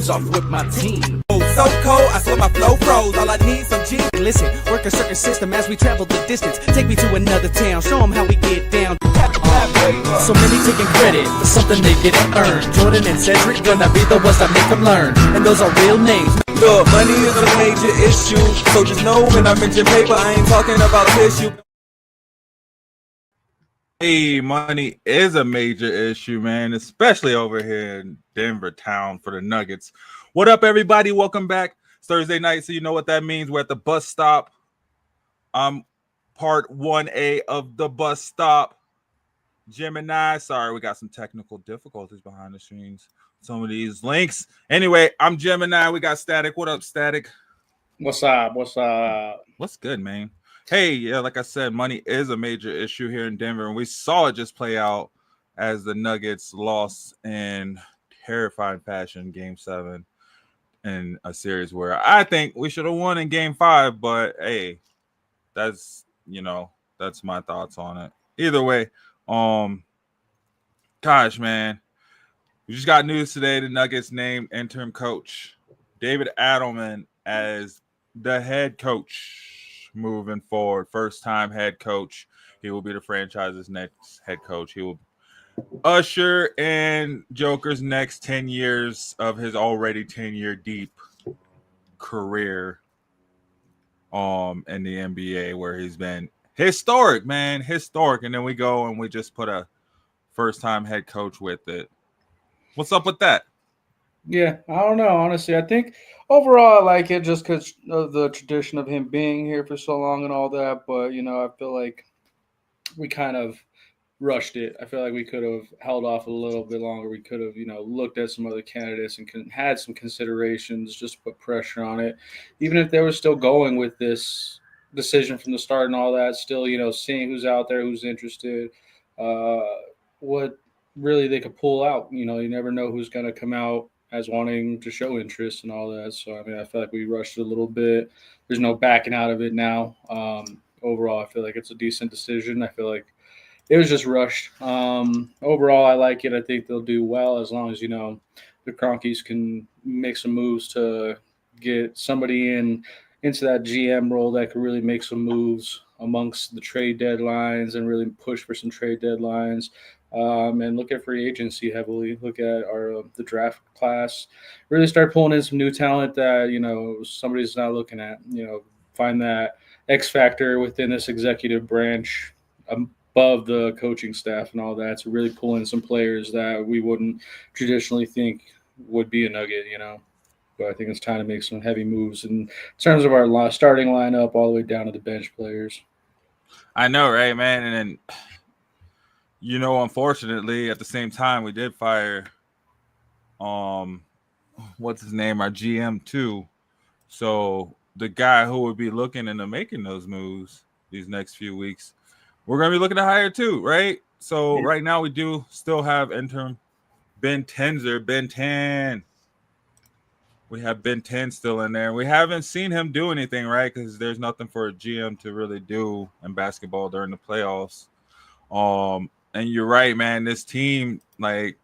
shoes off with my team. Oh, so cold, I swear my flow froze. All I need some G. Listen, work a certain system as we travel the distance. Take me to another town, show them how we get down. So many taking credit for something they didn't earn. Jordan and Cedric gonna be the ones that make them learn. And those are real names. Look, money is a major issue, so just know when I mention paper, I ain't talking about tissue. Hey, money is a major issue, man, especially over here in Denver town for the Nuggets. What up, everybody? Welcome back. It's Thursday night, so you know what that means. We're at the bus stop. Part 1A of the bus stop. Gemini. Sorry, we got some technical difficulties behind the scenes. Some of these links. Anyway, I'm Gemini. We got Statik. What up, Statik? What's up? What's up? What's good, man? Hey, yeah, like I said, money is a major issue here in Denver, and we saw it just play out as the Nuggets lost in terrifying fashion Game 7 in a series where I think we should have won in Game 5, but hey, that's my thoughts on it. Either way, gosh, man, we just got news today. The Nuggets named interim coach David Adelman as the head coach moving forward. First time head coach. He will be the franchise's next head coach. He will usher in Joker's next 10 years of his already 10-year deep career in the NBA, where he's been historic, man, historic. And then we go and we just put a first-time head coach with it. What's up with that? Yeah, I don't know. Honestly, I think overall I like it just because of the tradition of him being here for so long and all that. But, I feel like we kind of rushed it. I feel like we could have held off a little bit longer. We could have, looked at some other candidates and had some considerations just to put pressure on it. Even if they were still going with this decision from the start and all that, still, seeing who's out there, who's interested, what really they could pull out. You never know who's going to come out as wanting to show interest and all that. So, I feel like we rushed it a little bit. There's no backing out of it now. Overall, I feel like it's a decent decision. I feel like it was just rushed. Overall, I like it. I think they'll do well as long as, the Cronkies can make some moves to get somebody into that GM role that could really make some moves amongst the trade deadlines and really push for some trade deadlines. And look at free agency heavily. Look at the draft class. Really start pulling in some new talent that, somebody's not looking at. Find that X factor within this executive branch above the coaching staff and all that to really pull in some players that we wouldn't traditionally think would be a Nugget, But I think it's time to make some heavy moves in terms of our starting lineup all the way down to the bench players. I know, right, man? And then, unfortunately, at the same time, we did fire, what's his name, our GM too. So the guy who would be looking into making those moves these next few weeks, we're going to be looking to hire too, right? So right now we do still have interim Ben Tenzer, Ben 10. We have Ben 10 still in there. We haven't seen him do anything, right? Because there's nothing for a GM to really do in basketball during the playoffs. And you're right, man. This team, we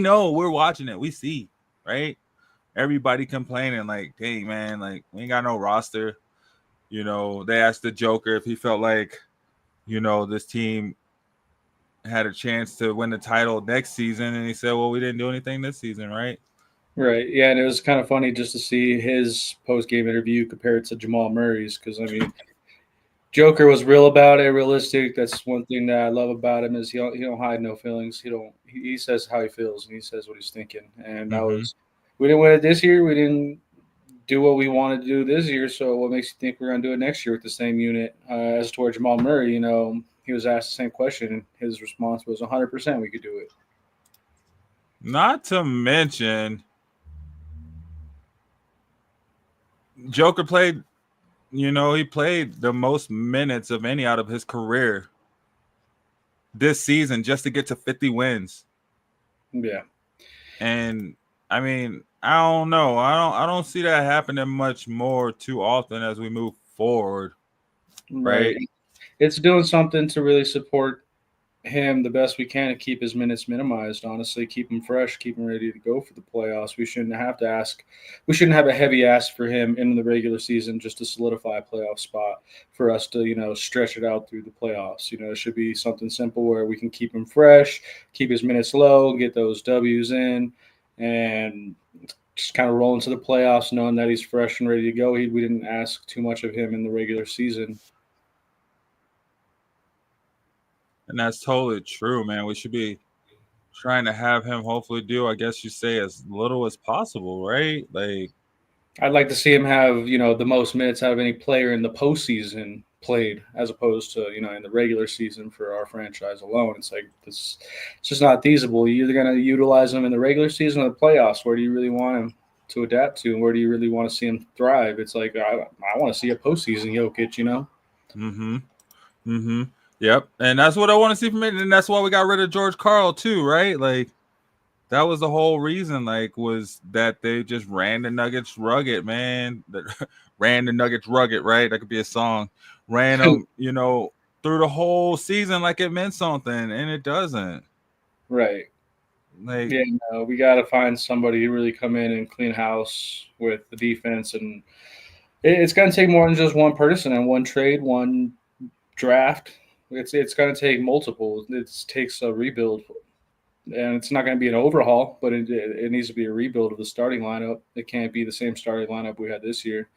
know, we're watching it. We see, right? Everybody complaining, dang, man, we ain't got no roster. They asked the Joker if he felt like, this team had a chance to win the title next season. And he said, well, we didn't do anything this season, right? Right. Yeah, and it was kind of funny just to see his post-game interview compared to Jamal Murray's because, Joker was real about it, realistic. That's one thing that I love about him is he don't hide no feelings. He says how he feels and he says what he's thinking. And we didn't win it this year. We didn't do what we wanted to do this year. So what makes you think we're going to do it next year with the same unit? As toward Jamal Murray, he was asked the same question and his response was 100% we could do it. Not to mention, Joker played. He played the most minutes of any out of his career this season just to get to 50 wins. Yeah. And I don't know. I don't see that happening much more too often as we move forward. Right. It's doing something to really support him the best we can to keep his minutes minimized. Honestly, keep him fresh, keep him ready to go for the playoffs. We shouldn't have a heavy ask for him in the regular season just to solidify a playoff spot for us to stretch it out through the playoffs. It should be something simple where we can keep him fresh, keep his minutes low, get those W's in, and just kind of roll into the playoffs knowing that he's fresh and ready to go. We didn't ask too much of him in the regular season. And that's totally true, man. We should be trying to have him hopefully do, I guess you say, as little as possible, right? Like, I'd like to see him have, the most minutes out of any player in the postseason played, as opposed to, in the regular season for our franchise alone. It's like it's just not feasible. You're either going to utilize him in the regular season or the playoffs. Where do you really want him to adapt to, and where do you really want to see him thrive? It's like I want to see a postseason Jokic, Yep. And that's what I want to see from it. And that's why we got rid of George Karl too, right? Like, that was the whole reason, like, was that they just ran the Nuggets rugged, man. Ran the Nuggets rugged, right? That could be a song. Ran them, through the whole season like it meant something, and it doesn't. Right. Like, we got to find somebody who really come in and clean house with the defense, and it's going to take more than just one person and one trade, one draft. It's going to take multiple. It takes a rebuild, and it's not going to be an overhaul, but it needs to be a rebuild of the starting lineup. It can't be the same starting lineup we had this year.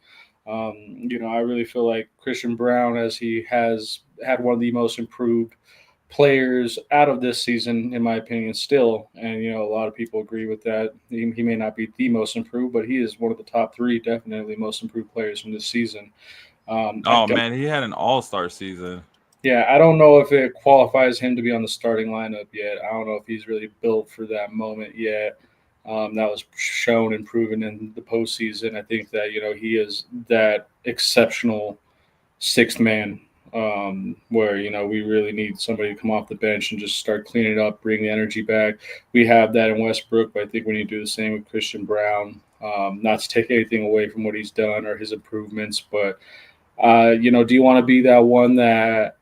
I really feel like Christian Brown, as he has had one of the most improved players out of this season, in my opinion, still. And, a lot of people agree with that. He may not be the most improved, but he is one of the top three, definitely most improved players from this season. man, he had an all-star season. Yeah, I don't know if it qualifies him to be on the starting lineup yet. I don't know if he's really built for that moment yet. That was shown and proven in the postseason. I think that, he is that exceptional sixth man where, we really need somebody to come off the bench and just start cleaning it up, bring the energy back. We have that in Westbrook, but I think we need to do the same with Christian Brown. Not to take anything away from what he's done or his improvements, but, do you want to be that one that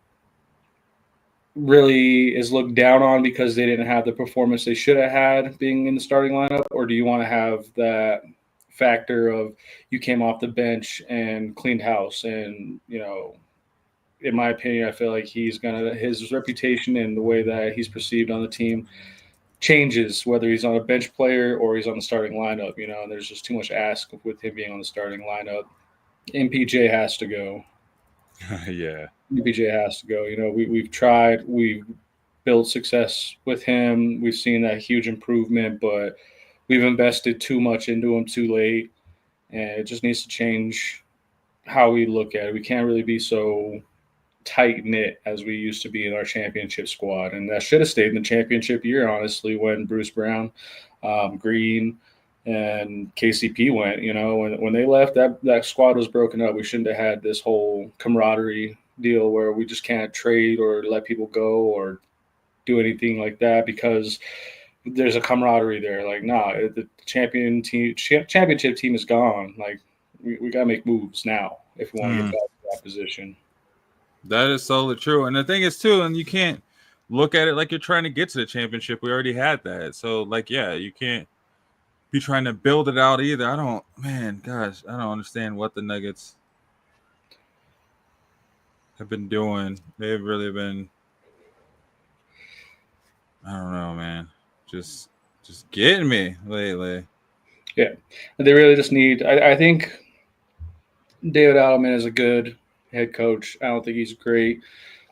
really is looked down on because they didn't have the performance they should have had being in the starting lineup? Or do you want to have that factor of you came off the bench and cleaned house? And, in my opinion, I feel like his reputation and the way that he's perceived on the team changes whether he's on a bench player or he's on the starting lineup, and there's just too much ask with him being on the starting lineup. MPJ has to go. Yeah. MPJ has to go. We've tried. We've built success with him. We've seen that huge improvement, but we've invested too much into him too late, and it just needs to change how we look at it. We can't really be so tight-knit as we used to be in our championship squad, and that should have stayed in the championship year, honestly, when Bruce Brown, Green, and KCP went. When they left, that squad was broken up. We shouldn't have had this whole camaraderie deal where we just can't trade or let people go or do anything like that because there's a camaraderie there. Like, nah, the championship team is gone. Like, we got to make moves now if we want to get back to that position. That is totally true. And the thing is, too, and you can't look at it like you're trying to get to the championship. We already had that. So, like, yeah, you can't be trying to build it out either. I don't understand what the Nuggets have been doing. They've really been, I don't know, man, just getting me lately. Yeah, they really just need. I think David Adelman is a good head coach. I don't think he's great,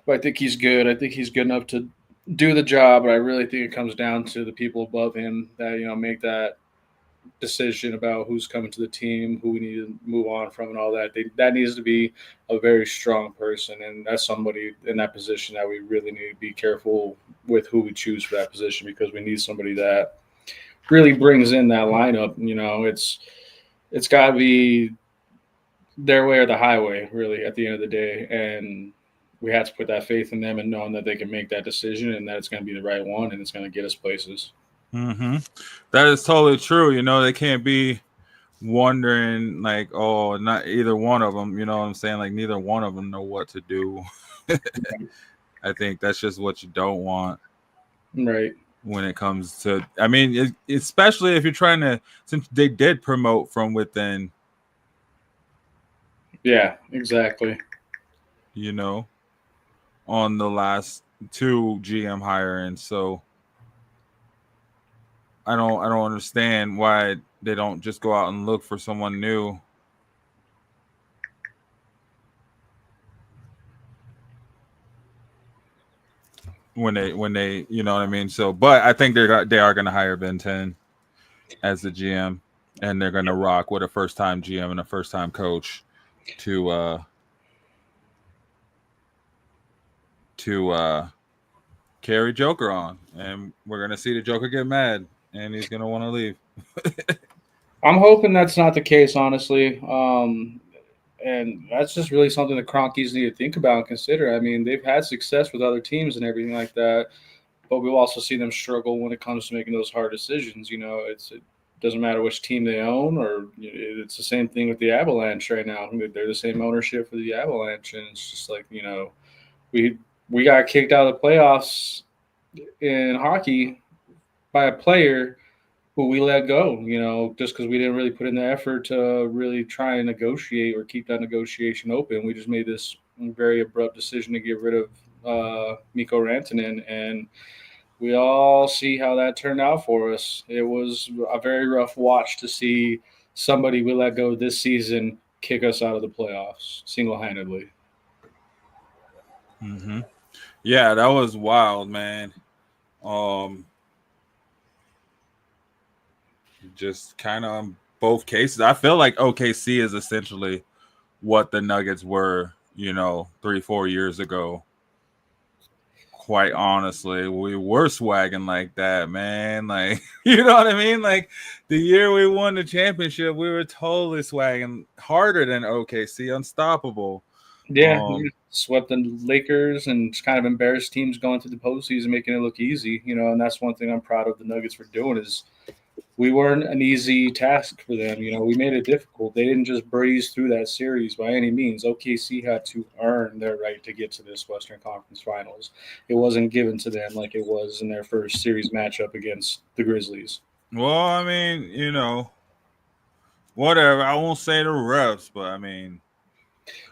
but I think he's good. I think he's good enough to do the job. But I really think it comes down to the people above him that make that decision about who's coming to the team, who we need to move on from, and all that. That needs to be a very strong person, and that's somebody in that position that we really need to be careful with who we choose for that position because we need somebody that really brings in that lineup. It's got to be their way or the highway, really, at the end of the day, and we have to put that faith in them and knowing that they can make that decision and that it's going to be the right one and it's going to get us places. Mm-hmm. That is totally true. They can't be wondering like, oh, not either one of them. You know what I'm saying? Like neither one of them know what to do. I think that's just what you don't want Right. when it comes to. I mean, especially if you're trying to, since they did promote from within. Yeah, exactly. On the last 2 GM hirings, so I don't understand why they don't just go out and look for someone new. When they you know what I mean. So, but I think they are going to hire Ben 10 as the GM, and they're going to rock with a first time GM and a first time coach to carry Joker on, and we're going to see the Joker get mad, and he's going to want to leave. I'm hoping that's not the case, honestly. And that's just really something the Cronkies need to think about and consider. I mean, they've had success with other teams and everything like that, but we've also seen them struggle when it comes to making those hard decisions. It doesn't matter which team they own, or it's the same thing with the Avalanche right now. They're the same ownership for the Avalanche, and it's just like we got kicked out of the playoffs in hockey by a player who we let go, just because we didn't really put in the effort to really try and negotiate or keep that negotiation open. We just made this very abrupt decision to get rid of Mikko Rantanen, and we all see how that turned out for us. It was a very rough watch to see somebody we let go this season kick us out of the playoffs single-handedly. Mm-hmm. Yeah, that was wild, man. Just kind of both cases. I feel like OKC is essentially what the Nuggets were, 3-4 years ago. Quite honestly, we were swagging like that, man. Like, you know what I mean? Like, the year we won the championship, we were totally swagging harder than OKC, unstoppable. Yeah, swept the Lakers and just kind of embarrassed teams going through the postseason, making it look easy, and that's one thing I'm proud of the Nuggets for doing is we weren't an easy task for them. We made it difficult. They didn't just breeze through that series by any means. OKC had to earn their right to get to this Western Conference Finals. It wasn't given to them like it was in their first series matchup against the Grizzlies. Well, I mean, whatever. I won't say the refs, but I mean,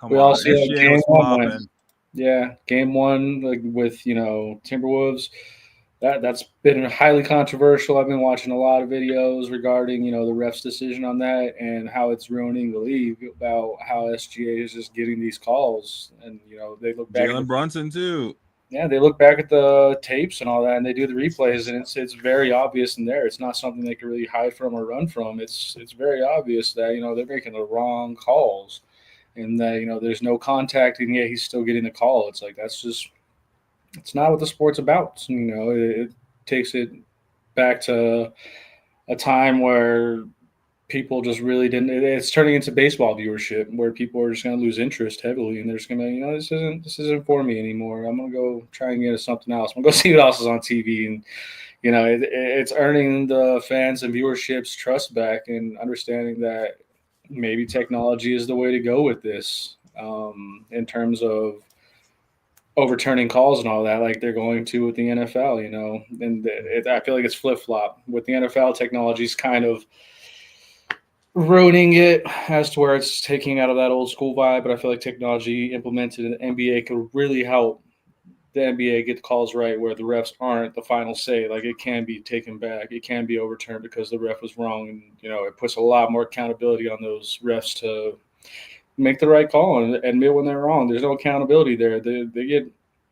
We all on. see SGA game was one. popping. Yeah, game one with Timberwolves. That's been highly controversial. I've been watching a lot of videos regarding the ref's decision on that and how it's ruining the league, about how SGA is just getting these calls, and they look back. Jalen Brunson too. Yeah, they look back at the tapes and all that, and they do the replays, and it's very obvious in there. It's not something they can really hide from or run from. It's very obvious that they're making the wrong calls, and that there's no contact, and yet he's still getting the call. It's like it's not what the sport's about. It takes it back to a time where people just really didn't. It's turning into baseball viewership where people are just going to lose interest heavily, and they're just going to be, this isn't for me anymore. I'm going to go try and get something else. I'm going to go see what else is on TV, and it's earning the fans and viewership's trust back, and understanding that maybe technology is the way to go with this, in terms of overturning calls and all that, like they're going to with the NFL, and I feel like it's flip-flop with the NFL. Technology is kind of ruining it as to where it's taking out of that old school vibe, but I feel like technology implemented in the NBA could really help the NBA get the calls right, where the refs aren't the final say. Like, it can be taken back, it can be overturned because the ref was wrong, and it puts a lot more accountability on those refs to make the right call and admit when they're wrong. There's no accountability there.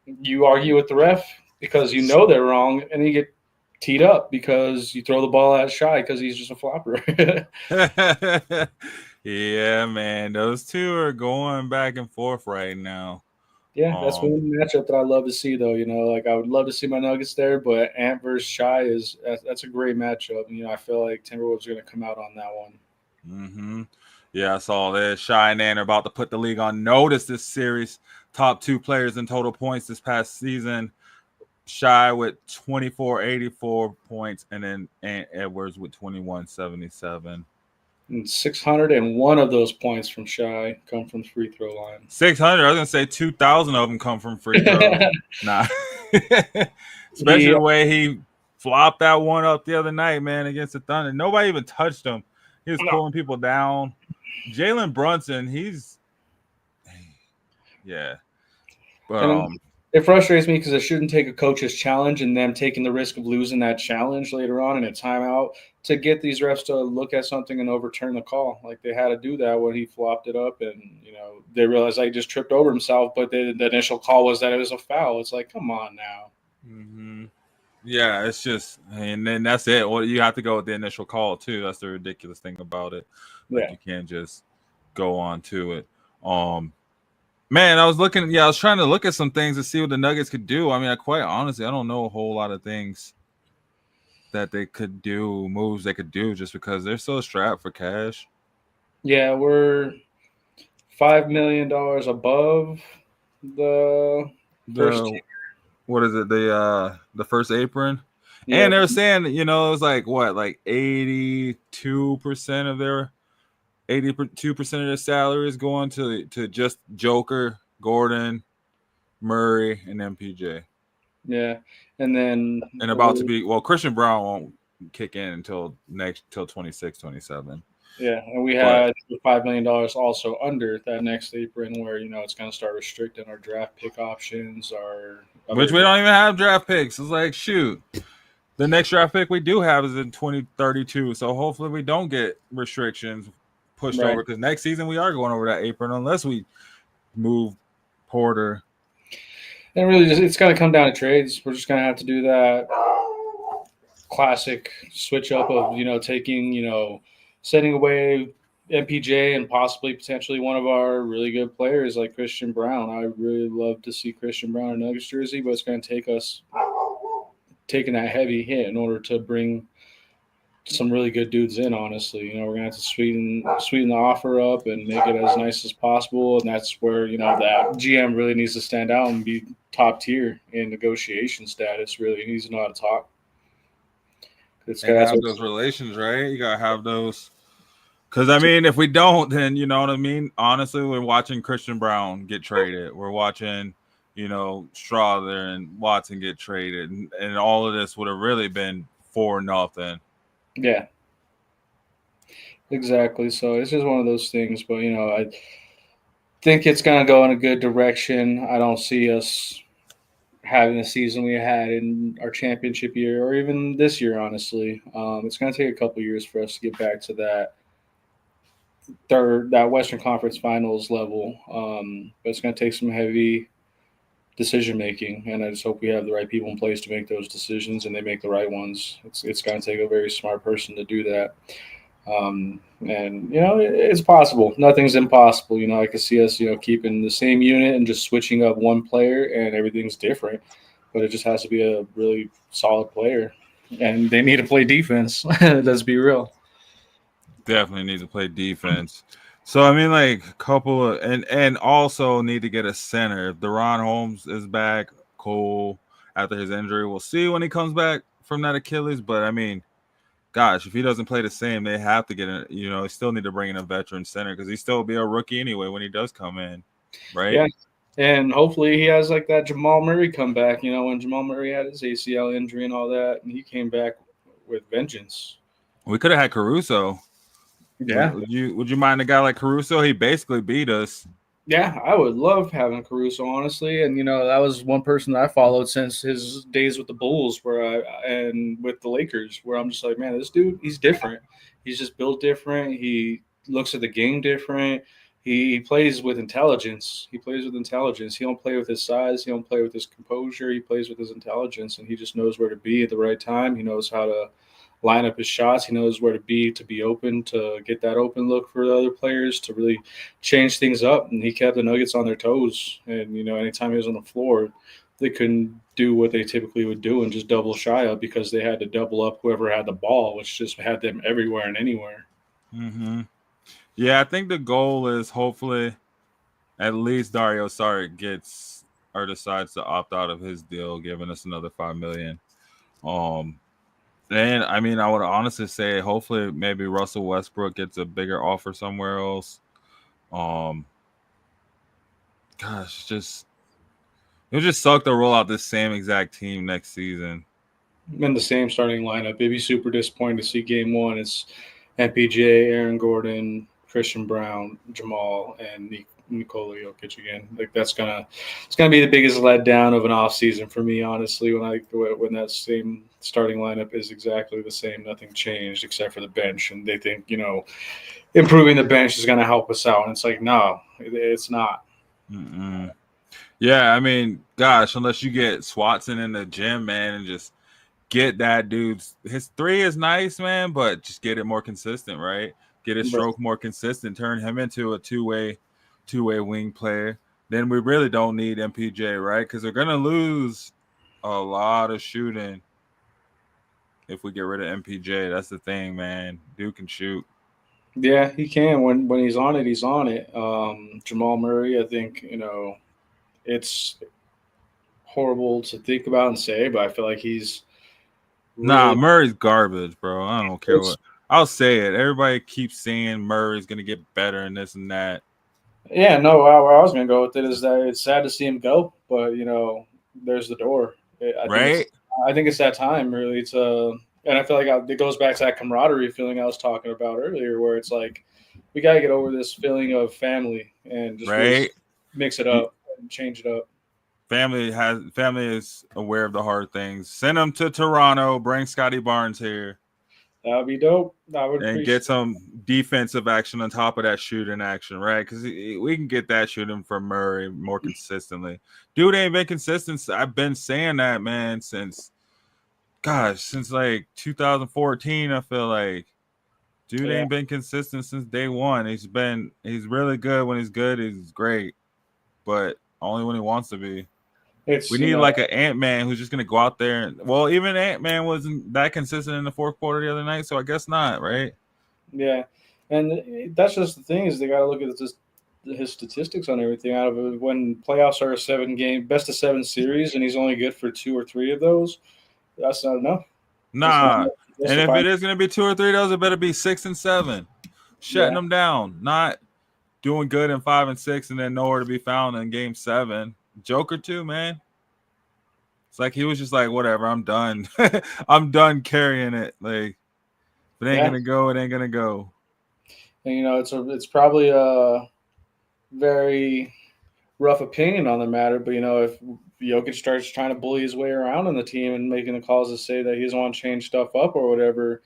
You argue with the ref because they're wrong, and you get teed up because you throw the ball at Shy because he's just a flopper. Yeah, man, those two are going back and forth right now. Yeah, that's one matchup that I love to see, though. Like, I would love to see my Nuggets there, but Ant versus Shy that's a great matchup. I feel like Timberwolves are going to come out on that one. Mm-hmm. Yeah, I saw that. Shy and Ant are about to put the league on notice this series. Top 2 players in total points this past season. Shy with 2484 points, and then Ant Edwards with 2177. And 601 of those points from Shy come from the free throw line. 600. I was gonna say 2,000 of them come from free throws. Nah, especially the way he flopped that one up the other night, man, against the Thunder. Nobody even touched him. He was pulling people down. Jalen Brunson, yeah. But it frustrates me because it shouldn't take a coach's challenge and them taking the risk of losing that challenge later on in a timeout to get these refs to look at something and overturn the call. Like they had to do that when he flopped it up, and they realized he just tripped over himself. But the initial call was that it was a foul. It's like, come on now. Mm-hmm. Yeah, it's just, and then that's it. Well, you have to go with the initial call too. That's the ridiculous thing about it. Like you can't just go on to it. Man, I was trying to look at some things to see what the Nuggets could do. I mean, quite honestly, I don't know a whole lot of things that they could do, moves they could do, just because they're so strapped for cash. Yeah, we're $5 million above the first tier. What is it? The first apron? Yeah. And they were saying, it was like 82% of their 82% of their salary is going to just Joker, Gordon, Murray, and MPJ. Yeah, and about to be Christian Brown won't kick in until 26, 27. Yeah, and we had $5 million also under that next apron, where it's going to start restricting our draft pick options, which we don't even have draft picks. It's like, shoot, the next draft pick we do have is in 2032. So hopefully we don't get restrictions pushed over, because next season we are going over that apron unless we move Porter. And really, it's going to come down to trades. We're just going to have to do that classic switch up of taking sending away MPJ and possibly potentially one of our really good players like Christian Brown. I really love to see Christian Brown in Nuggets jersey, but it's going to take us taking that heavy hit in order to bring some really good dudes in. Honestly, we're gonna have to sweeten the offer up and make it as nice as possible, and that's where that GM really needs to stand out and be top tier in negotiation status. Really, he needs to know how to talk. It's gotta have those relations, right? You gotta have those, because I mean, if we don't, then you know what I mean. Honestly, we're watching Christian Brown get traded. We're watching, Strother and Watson get traded, and all of this would have really been 4-0. Yeah, exactly. So it's just one of those things. But I think it's gonna go in a good direction. I don't see us having the season we had in our championship year, or even this year. Honestly, it's gonna take a couple years for us to get back to that Western Conference Finals level. But it's gonna take some heavy decision making, and I just hope we have the right people in place to make those decisions, and they make the right ones. It's going to take a very smart person to do that, and it's possible. Nothing's impossible. I could see us keeping the same unit and just switching up one player, and everything's different. But it just has to be a really solid player, and they need to play defense. Let's be real. Definitely need to play defense. So, I mean, like a couple of, and also need to get a center. If Deron Holmes is back, cool. After his injury, we'll see when he comes back from that Achilles. But I mean, gosh, if he doesn't play the same, they have to get they still need to bring in a veteran center, because he still will be a rookie anyway when he does come in, right? Yeah, and hopefully he has like that Jamal Murray comeback. When Jamal Murray had his ACL injury and all that, and he came back with vengeance. We could have had Caruso. Yeah. Would you mind a guy like Caruso? He basically beat us. Yeah, I would love having Caruso, honestly. And that was one person that I followed since his days with the Bulls, and with the Lakers, where I'm just like, man, this dude, he's different. He's just built different. He looks at the game different. He plays with intelligence. He don't play with his size. He don't play with his composure. He plays with his intelligence, and he just knows where to be at the right time. He knows how to line up his shots. He knows where to be open, to get that open look for the other players, to really change things up. And he kept the Nuggets on their toes. And, anytime he was on the floor, they couldn't do what they typically would do and just double shy up, because they had to double up whoever had the ball, which just had them everywhere and anywhere. Mm-hmm. Yeah, I think the goal is hopefully at least Dario Saric gets or decides to opt out of his deal, giving us another $5 million. And I mean, I would honestly say, hopefully, maybe Russell Westbrook gets a bigger offer somewhere else. Gosh, just it would just suck to roll out this same exact team next season. In the same starting lineup. It'd be super disappointing to see game one. It's MPJ, Aaron Gordon, Christian Brown, Jamal, and Nikola Jokic again. Like it's gonna be the biggest letdown of an offseason for me, honestly. When that same starting lineup is exactly the same, nothing changed except for the bench, and they think improving the bench is gonna help us out, and it's like no, it's not. Mm-mm. Yeah, I mean, gosh, unless you get Swatson in the gym, man, and just get that dude's his three is nice, man, but just get it more consistent, right? Get his stroke more consistent, turn him into a two-way wing player. Then we really don't need MPJ, right? Because we're gonna lose a lot of shooting if we get rid of MPJ. That's the thing, man. Dude can shoot. Yeah, he can. When he's on it, he's on it. Jamal Murray, I think, it's horrible to think about and say, but I feel like he's Nah, really Murray's garbage, bro. I don't care it's what. I'll say it. Everybody keeps saying Murray's gonna get better and this and that. yeah, no, where I was gonna go with it is that it's sad to see him go, but there's the door. Right? I think it's that time really to, and I feel like it goes back to that camaraderie feeling I was talking about earlier, where it's like we got to get over this feeling of family and just really Right? mix it up and change it up. Family is aware of the hard things. Send them to Toronto. Bring Scotty Barnes here That would be dope. I would and appreciate. get some defensive action on top of that shooting action, right? Because we can get that shooting from Murray more consistently. Dude ain't been consistent. I've been saying that, man, since like 2014. I feel like dude ain't been consistent since day one. He's really good when he's good. He's great, but only when he wants to be. We need like an Ant-Man who's just gonna go out there and even Ant-Man wasn't that consistent in the fourth quarter the other night, so I guess not, right? Yeah, and that's just the thing is they got to look at his statistics on everything. Out of it, when playoffs are a 7-game best of 7 series, and he's only good for 2 or 3 of those, that's not enough. Nah, and if it is gonna be 2 or 3 of those, it better be 6 and 7, shutting them down, not doing good in 5 and 6, and then nowhere to be found in Game 7. Joker too, man. It's like he was just like, whatever, I'm done. I'm done carrying it. Like, if it ain't gonna go, it ain't gonna go. And it's probably a very rough opinion on the matter, but if Jokic starts trying to bully his way around in the team and making the calls to say that he doesn't want to change stuff up or whatever,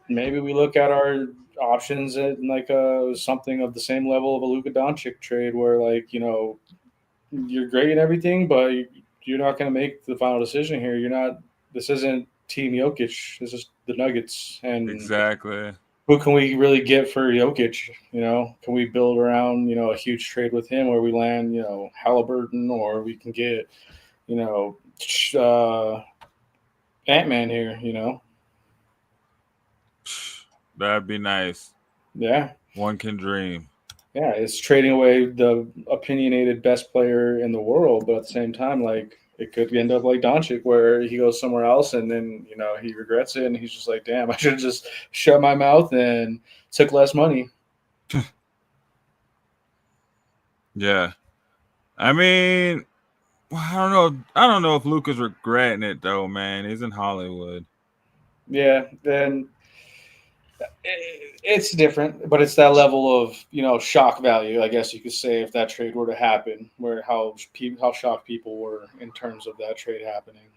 maybe we look at our options at like something of the same level of a Luka Doncic trade, where you're great and everything, but you're not going to make the final decision here. You're not. This isn't Team Jokic. This is the Nuggets, and exactly. Who can we really get for Jokic? Can we build around a huge trade with him where we land Halliburton, or we can get Ant-Man here? That'd be nice. Yeah, one can dream. Yeah, it's trading away the opinionated best player in the world, but at the same time, like it could end up like Doncic, where he goes somewhere else and then he regrets it and he's just like, "Damn, I should have just shut my mouth and took less money." Yeah, I mean, I don't know. I don't know if Luka's regretting it though, man. He's in Hollywood. Yeah, then it's different, but it's that level of shock value, I guess you could say, if that trade were to happen, where how shocked people were in terms of that trade happening.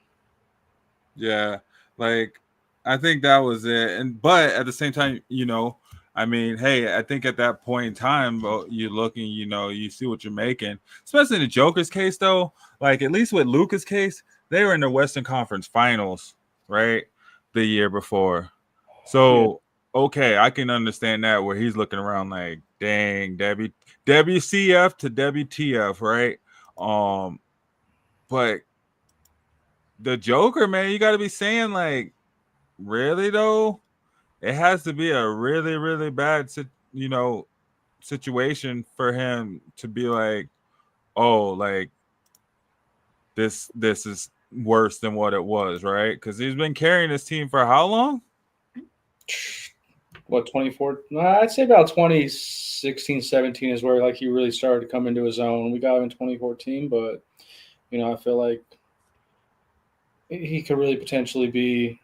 Yeah, like I think that was it, but at the same time, I mean, hey, I think at that point in time, you're looking, you see what you're making, especially in the Joker's case, though. Like at least with Luka's case, they were in the Western Conference Finals, right, the year before, so. Yeah. Okay, I can understand that where he's looking around like, dang, WCF to WTF, right? But the Joker, man, you got to be saying like, really though, it has to be a really, really bad, situation for him to be like, oh, like this is worse than what it was, right? Because he's been carrying his team for how long? What, 24? No, I'd say about 2016, 17 is where like he really started to come into his own. We got him in 2014, but I feel like he could really potentially be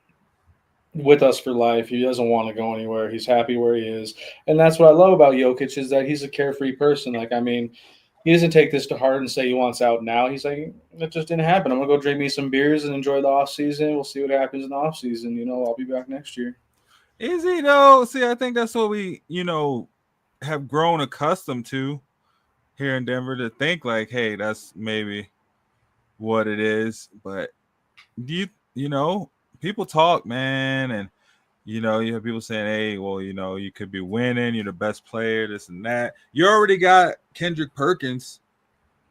with us for life. He doesn't want to go anywhere. He's happy where he is. And that's what I love about Jokic is that he's a carefree person. Like, I mean, he doesn't take this to heart and say he wants out now. He's like, that just didn't happen. I'm going to go drink me some beers and enjoy the off season. We'll see what happens in the off season. I'll be back next year. Is he though? See, I think that's what we, have grown accustomed to here in Denver, to think like, hey, that's maybe what it is. But people talk, man, and you have people saying, hey, well, you could be winning, you're the best player, this and that. You already got Kendrick Perkins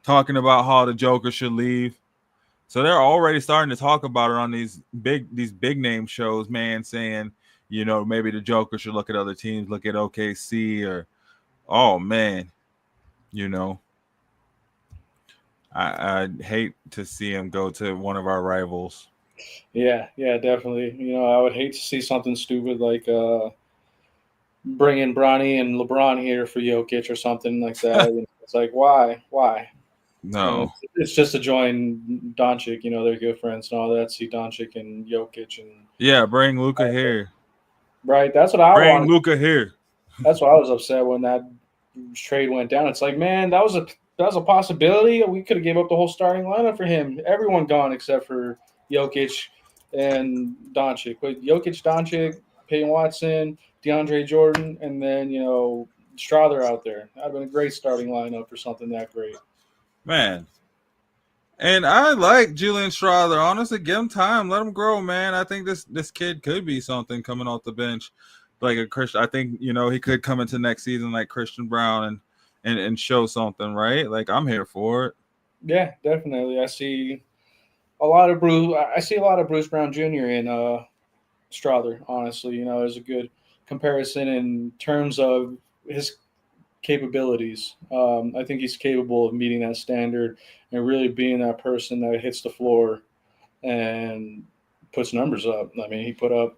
talking about how the Joker should leave. So they're already starting to talk about it on these big name shows, man, saying, maybe the Joker should look at other teams, look at OKC, or, oh man, I'd hate to see him go to one of our rivals. Yeah, definitely. I would hate to see something stupid like bringing Bronny and LeBron here for Jokic or something like that. It's like, why? No. It's just to join Doncic. They're good friends and all that. See Doncic and Jokic and yeah, bring Luka here. Right, that's what I bring wanted. Luka here. That's why I was upset when that trade went down. It's like, man, that was a possibility. We could have gave up the whole starting lineup for him. Everyone gone except for Jokic and Doncic. But Jokic, Doncic, Peyton Watson, DeAndre Jordan, and then Strother out there. That'd been a great starting lineup for something that great. Man. And I like Julian Strother. Honestly, give him time. Let him grow, man. I think this kid could be something coming off the bench. Like a Christian. I think, he could come into next season like Christian Brown and show something, right? Like, I'm here for it. Yeah, definitely. I see a lot of Bruce Brown Jr. in Strother, honestly. There's a good comparison in terms of his capabilities. I think he's capable of meeting that standard and really being that person that hits the floor and puts numbers up. I mean, he put up,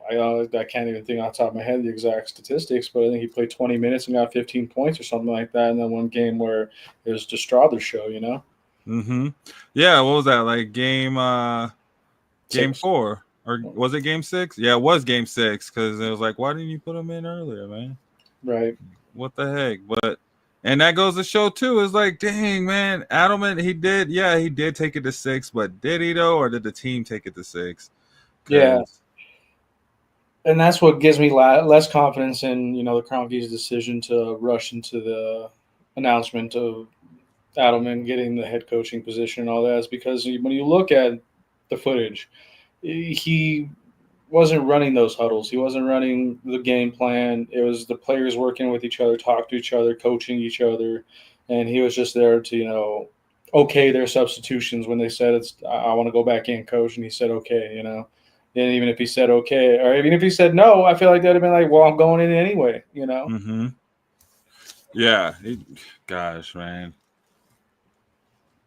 I can't even think off the top of my head the exact statistics, but I think he played 20 minutes and got 15 points or something like that in that one game where it was the Strother show, Mm-hmm. Yeah, what was that? Like game 4? Or was it game 6? Yeah, it was game 6, because it was like, why didn't you put him in earlier, man? Right. What the heck? And that goes to show too, is like, dang, man, Adelman, he did take it to 6, but did he though, or did the team take it to 6? Yeah. And that's what gives me less confidence in, the Kroenke's decision to rush into the announcement of Adelman getting the head coaching position and all that, is because when you look at the footage, he wasn't running those huddles. He wasn't running the game plan. It was the players working with each other, talk to each other, coaching each other, and he was just there to, okay their substitutions when they said I want to go back in, coach, and he said okay, And even if he said okay, or even if he said no, I feel like that'd have been like, well, I'm going in anyway, Mm-hmm. Yeah. Gosh, man.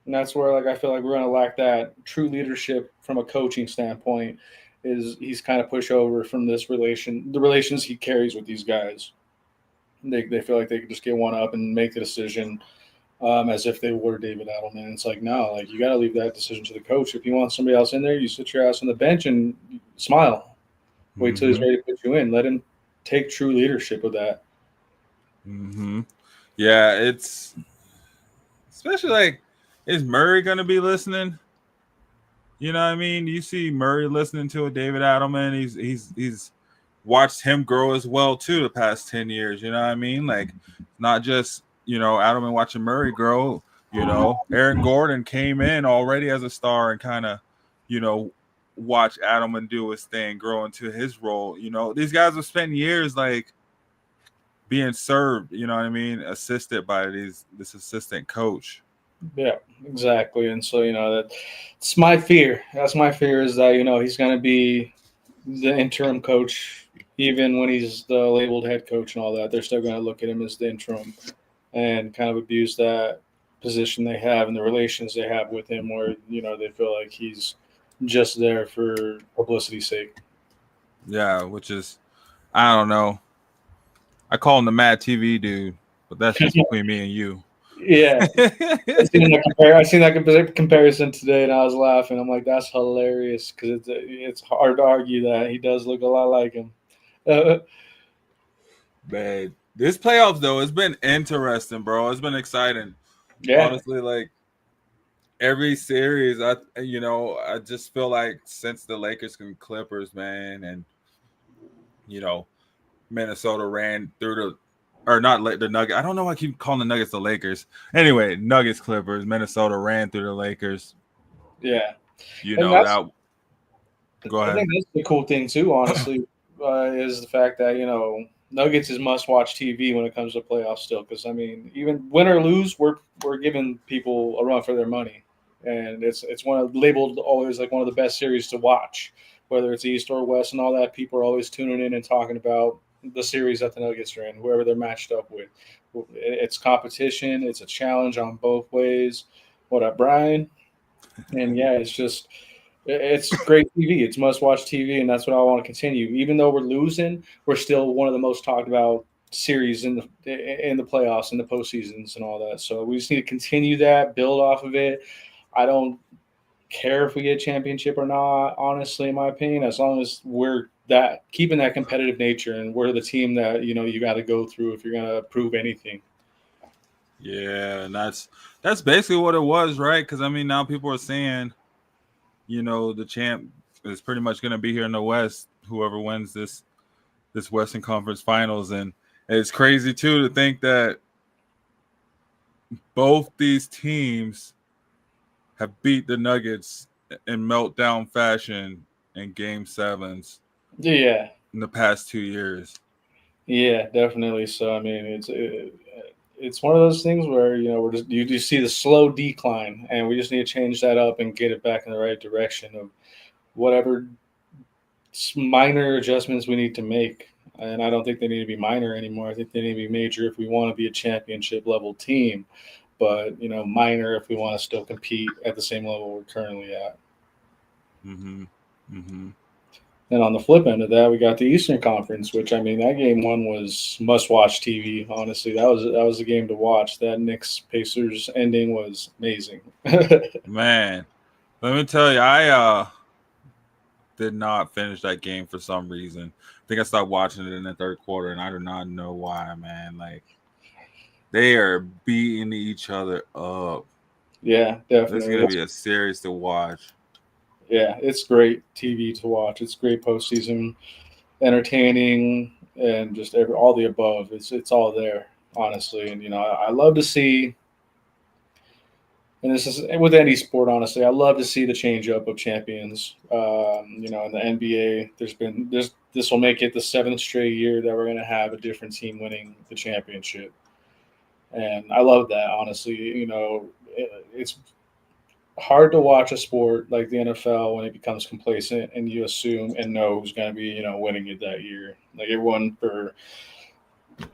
And that's where, I feel like we're going to lack that true leadership from a coaching standpoint. Is he's kind of pushed over from the relations he carries with these guys. They feel like they could just get one up and make the decision as if they were David Adelman. And it's like, no, you got to leave that decision to the coach. If you want somebody else in there, you sit your ass on the bench and smile. Wait till he's ready to put you in. Let him take true leadership of that. Mm-hmm. Yeah, it's especially is Murray going to be listening? You know what I mean? You see Murray listening to a David Adelman. He's watched him grow as well too the past 10 years. You know what I mean? Like, not just Adelman watching Murray grow. Aaron Gordon came in already as a star and kind of watch Adelman do his thing, grow into his role. These guys have spent years being served. You know what I mean? Assisted by this assistant coach. Yeah, exactly. And so, that's my fear. That's my fear, is that, he's going to be the interim coach, even when he's the labeled head coach and all that. They're still going to look at him as the interim and kind of abuse that position they have and the relations they have with him, where they feel like he's just there for publicity's sake. Yeah, which is, I don't know. I call him the Mad TV dude, but that's just between me and you. Yeah, I seen that comparison today, and I was laughing. I'm like, that's hilarious because it's hard to argue that he does look a lot like him. Man, this playoffs though, it's been interesting, bro. It's been exciting. Yeah, Honestly, like every series, I just feel like since the Lakers and Clippers, man, and Minnesota ran through the Nuggets. I don't know why I keep calling the Nuggets the Lakers. Anyway, Nuggets, Clippers, Minnesota ran through the Lakers. yeah. Go ahead. I think that's the cool thing too, honestly, is the fact that Nuggets is must-watch TV when it comes to playoffs still. Because I mean, even win or lose, we're giving people a run for their money, and it's labeled always like one of the best series to watch, whether it's East or West and all that. People are always tuning in and talking about the series that the Nuggets are in, whoever they're matched up with. It's competition. It's a challenge on both ways. What up, Brian? And yeah, it's great TV. It's must-watch TV, and that's what I want to continue. Even though we're losing, we're still one of the most talked about series in the playoffs and the postseasons and all that. So we just need to continue that, build off of it. I don't care if we get a championship or not, honestly, in my opinion, as long as we're keeping that competitive nature and we're the team that you got to go through if you're gonna prove anything. Yeah, and that's basically what it was, right? Because I mean, now people are saying, the champ is pretty much going to be here in the West. Whoever wins this Western Conference Finals, and it's crazy too to think that both these teams have beat the Nuggets in meltdown fashion in Game 7s. Yeah, in the past 2 years. Yeah, definitely. So I mean, it's one of those things where you just see the slow decline, and we just need to change that up and get it back in the right direction of whatever minor adjustments we need to make. And I don't think they need to be minor anymore. I think they need to be major if we want to be a championship level team, but minor if we want to still compete at the same level we're currently at. Mm-hmm. Mm-hmm. And on the flip end of that, we got the Eastern Conference, which I mean, that game one was must-watch TV. Honestly, that was the game to watch. That Knicks Pacers ending was amazing. Man, let me tell you, I did not finish that game for some reason. I think I stopped watching it in the third quarter, and I do not know why. Man, like they are beating each other up. Yeah, definitely. This is gonna be a series to watch. Yeah, it's great TV to watch. It's great postseason, entertaining, and just all the above. It's all there, honestly. And I love to see, and this is with any sport, honestly. I love to see the change up of champions. In the NBA, this will make it the 7th straight year that we're going to have a different team winning the championship, and I love that. Honestly, it's hard to watch a sport like the NFL when it becomes complacent and you assume and know who's going to be, winning it that year. Like everyone for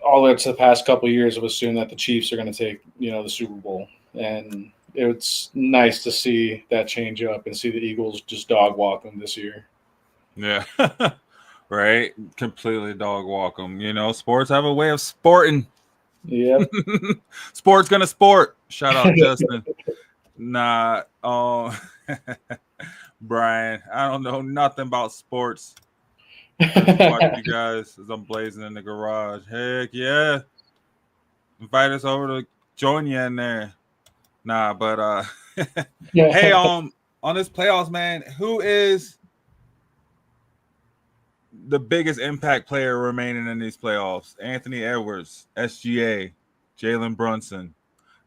all the way to the past couple of years have assumed that the Chiefs are going to take, the Super Bowl. And it's nice to see that change up and see the Eagles just dog walk them this year. Yeah. Right. Completely dog walk them. Sports have a way of sporting. Yep. Sports gonna sport. Shout out Justin. Nah, Brian, I don't know nothing about sports. Watch you guys as I'm blazing in the garage. Heck yeah. Invite us over to join you in there. Nah, but hey, on this playoffs, man, who is the biggest impact player remaining in these playoffs? Anthony Edwards, SGA, Jalen Brunson,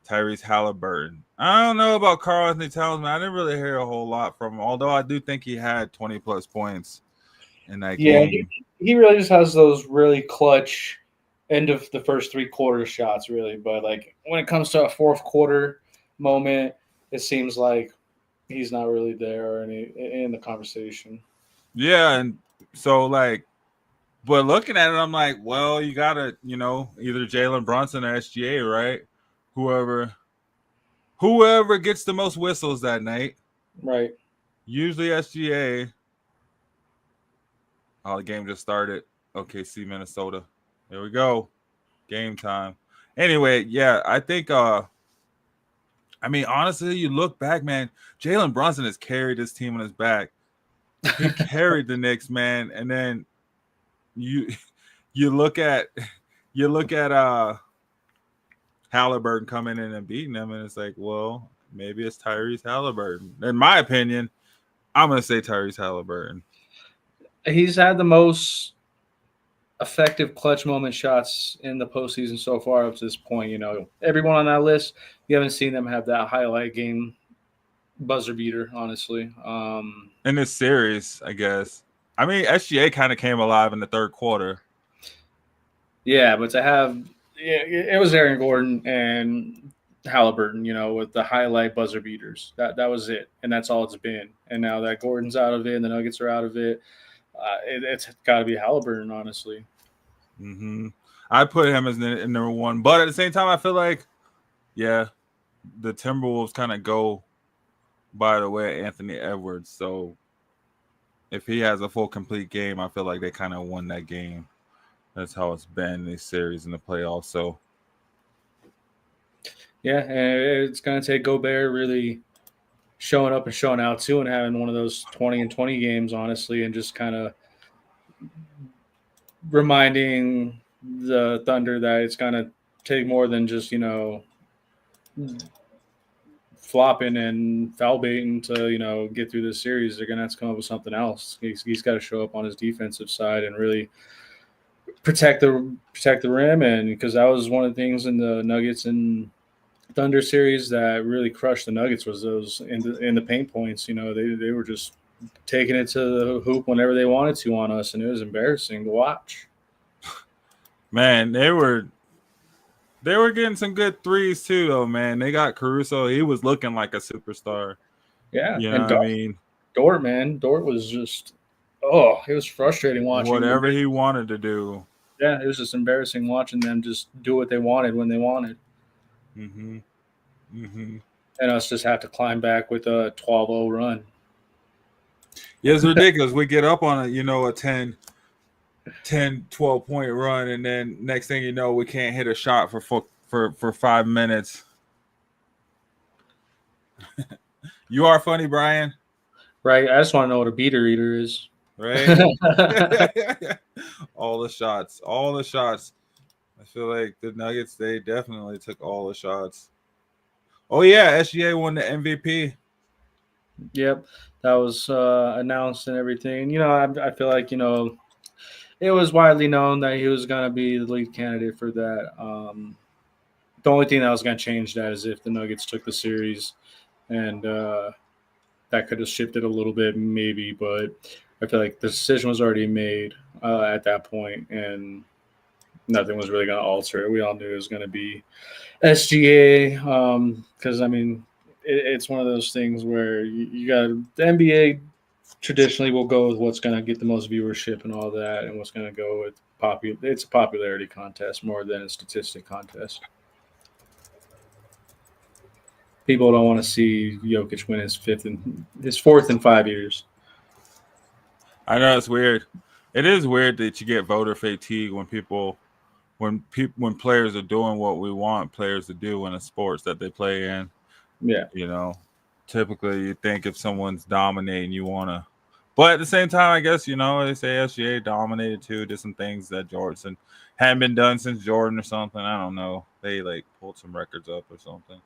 Tyrese Halliburton. I don't know about Karl Anthony Towns, man. I didn't really hear a whole lot from him, although I do think he had 20-plus points in that game. Yeah, he really just has those really clutch end of the first 3 quarter shots, really. But, like, when it comes to a fourth quarter moment, it seems like he's not really there or in the conversation. Yeah, and so, like, but looking at it, I'm like, well, you got to, either Jalen Brunson or SGA, right? Whoever whoever gets the most whistles that night. Right. Usually SGA. Oh, the game just started. OKC, Minnesota. Here we go. Game time. Anyway, yeah, I think honestly, you look back, man, Jalen Brunson has carried this team on his back. He carried the Knicks, man. And then you look at Halliburton coming in and beating them, and it's like, well, maybe it's Tyrese Halliburton. In my opinion, I'm gonna say Tyrese Halliburton. He's had the most effective clutch moment shots in the postseason so far up to this point. You know, everyone on that list, you haven't seen them have that highlight game buzzer beater, honestly. In this series, I guess. I mean, SGA kind of came alive in the third quarter. Yeah, but to have it was Aaron Gordon and Halliburton, you know, with the highlight buzzer beaters. That was it, and that's all it's been. And now that Gordon's out of it and the Nuggets are out of it, it's got to be Halliburton, honestly. Mm-hmm. I put him as number one, but at the same time, I feel like, yeah, the Timberwolves kind of go by the way Anthony Edwards. So if he has a full complete game, I feel like they kind of won that game. That's how it's been in these series in the playoffs. So yeah, and it's going to take Gobert really showing up and showing out too, and having one of those 20-20 games, honestly, and just kind of reminding the Thunder that it's going to take more than just, you know, flopping and foul baiting to, you know, get through this series. They're going to have to come up with something else. He's got to show up on his defensive side and really protect the rim, and because that was one of the things in the Nuggets and Thunder series that really crushed the Nuggets was those in the paint points. You know, they were just taking it to the hoop whenever they wanted to on us, and it was embarrassing to watch. Man, they were getting some good threes too, though. Man, they got Caruso. He was looking like a superstar. Yeah, you know what I mean. Dort was just it was frustrating watching whatever he wanted to do. Yeah, it was just embarrassing watching them just do what they wanted when they wanted. Mm-hmm. Mm-hmm. And us just have to climb back with a 12-0 run. Yeah, it's ridiculous. We get up on a 10, 12 point run, and then next thing you know, we can't hit a shot for 5 minutes. You are funny, Brian. Right. I just want to know what a beater eater is. Right. All the shots. I feel like the Nuggets, they definitely took all the shots. Oh, yeah, SGA won the MVP. Yep, that was announced and everything. You know, I feel like, you know, it was widely known that he was going to be the lead candidate for that. The only thing that was going to change that is if the Nuggets took the series, and that could have shifted a little bit maybe, but I feel like the decision was already made at that point, and nothing was really going to alter it. We all knew it was going to be SGA because, I mean, it's one of those things where you got the NBA traditionally will go with what's going to get the most viewership and all that, and what's going to go with it's a popularity contest more than a statistic contest. People don't want to see Jokic win his fourth in 5 years. I know it's weird. It is weird that you get voter fatigue when players are doing what we want players to do in the sports that they play in. Yeah. You know, typically you think if someone's dominating, you want to. But at the same time, I guess, you know, they say SGA dominated too, did some things that Jordan hadn't been done since Jordan or something. I don't know. They pulled some records up or something.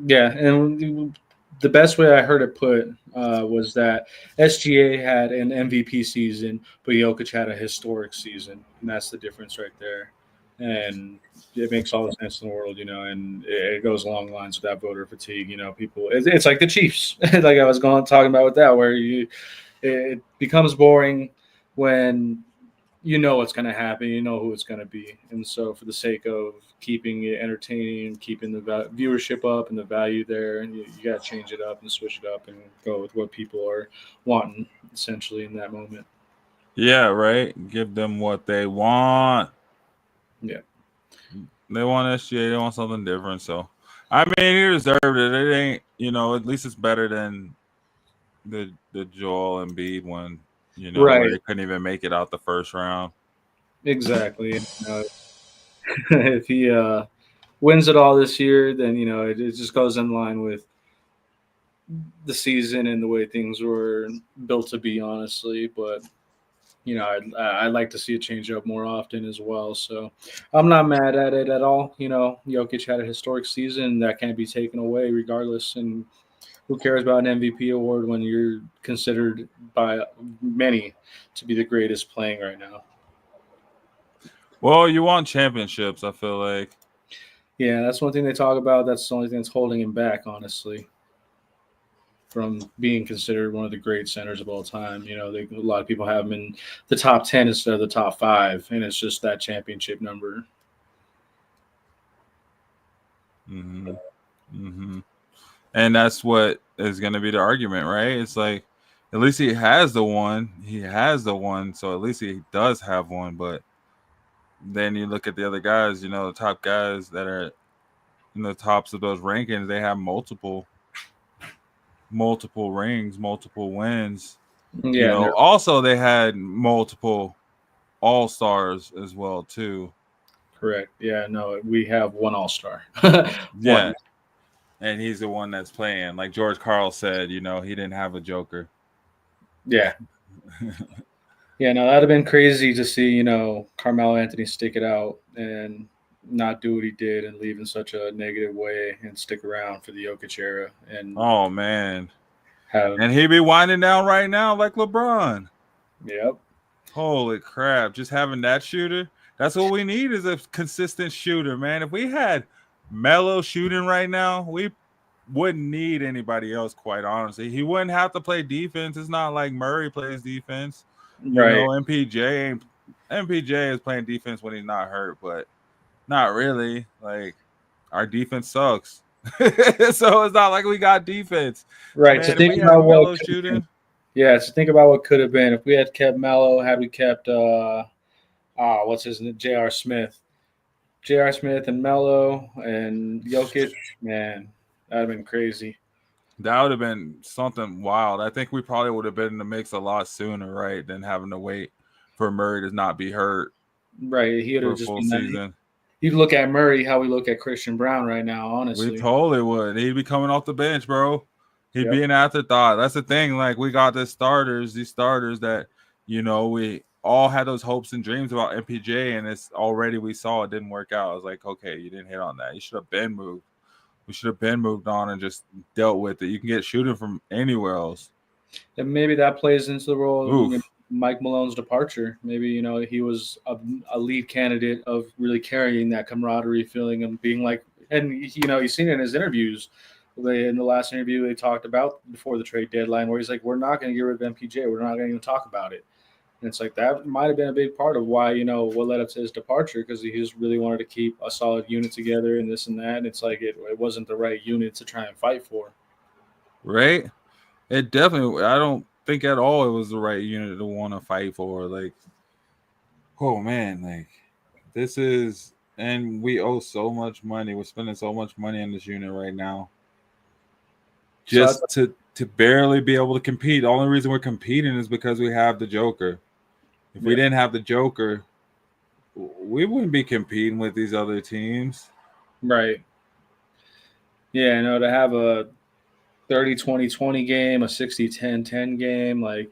Yeah, and the best way I heard it put was that SGA had an MVP season, but Jokic had a historic season, and that's the difference right there. And it makes all the sense in the world, you know, and it goes along the lines of that voter fatigue. You know, people, it's like the Chiefs, like I was talking about with that, where it becomes boring when you know what's going to happen, you know who it's going to be. And so for the sake of keeping it entertaining, keeping the viewership up and the value there, and you got to change it up and switch it up and go with what people are wanting essentially in that moment. Yeah, right. Give them what they want. Yeah. They want SGA. They want something different. So, all I mean, he deserved it. It ain't, at least it's better than the Joel Embiid one, Right. where he couldn't even make it out the first round. Exactly. If he wins it all this year, then it just goes in line with the season and the way things were built to be, honestly. But I'd like to see it change up more often as well. So I'm not mad at it at all. Jokic had a historic season that can't be taken away regardless. And who cares about an MVP award when you're considered by many to be the greatest playing right now? Well, you want championships, I feel like. Yeah, that's one thing they talk about. That's the only thing that's holding him back, honestly, from being considered one of the great centers of all time. A lot of people have him in the top 10 instead of the top 5, and it's just that championship number. Mm-hmm. Mm-hmm. And that's what is going to be the argument, right? It's like, at least he has the one. He has the one, so at least he does have one. But then you look at the other guys, the top guys that are in the tops of those rankings, they have multiple rings, multiple wins. Yeah. Also they had multiple all-stars as well too. Correct. Yeah, no, we have one all-star. Yeah. And he's the one that's playing. Like George Karl said, he didn't have a joker. Yeah. Yeah, no, that'd have been crazy to see, Carmelo Anthony stick it out and not do what he did and leave in such a negative way and stick around for the Jokic era. And oh man. And he'd be winding down right now like LeBron. Yep. Holy crap. Just having that shooter. That's what we need, is a consistent shooter, man. If we had Melo shooting right now, we wouldn't need anybody else, quite honestly. He wouldn't have to play defense. It's not like Murray plays defense. Right. MPJ is playing defense when he's not hurt, but not really. Like, our defense sucks. So it's not like we got defense. Right. Man, to think about what shooting. Yeah, to think about what could have been if we had kept Melo, had we kept what's his name? J.R. Smith and Melo and Jokic, man, that'd have been crazy. That would have been something wild. I think we probably would have been in the mix a lot sooner, right, than having to wait for Murray to not be hurt. Right. He would have just full been season. You'd look at Murray how we look at Christian Brown right now, honestly. We totally would. He'd be coming off the bench, bro. He'd be an afterthought. That's the thing. Like, we got these starters that, we all had those hopes and dreams about MPJ, and it's already, we saw it didn't work out. I was like, okay, you didn't hit on that. You should have been moved. We should have been moved on and just dealt with it. You can get shooting from anywhere else. And maybe that plays into the role of Mike Malone's departure. Maybe, he was a lead candidate of really carrying that camaraderie feeling and being like, and, you've seen it in his interviews. In the last interview, they talked about before the trade deadline where he's like, we're not going to get rid of MPJ. We're not going to even talk about it. And it's like that might have been a big part of why, what led up to his departure, because he just really wanted to keep a solid unit together and this and that. And it's like it wasn't the right unit to try and fight for. Right? It definitely, I don't think at all it was the right unit to want to fight for. Like, oh man, like this is, and we owe so much money. We're spending so much money on this unit right now. Just to barely be able to compete. The only reason we're competing is because we have the Joker. If we didn't have the Joker, we wouldn't be competing with these other teams. Right. Yeah, to have a 30-20-20 game, a 60-10-10 game, like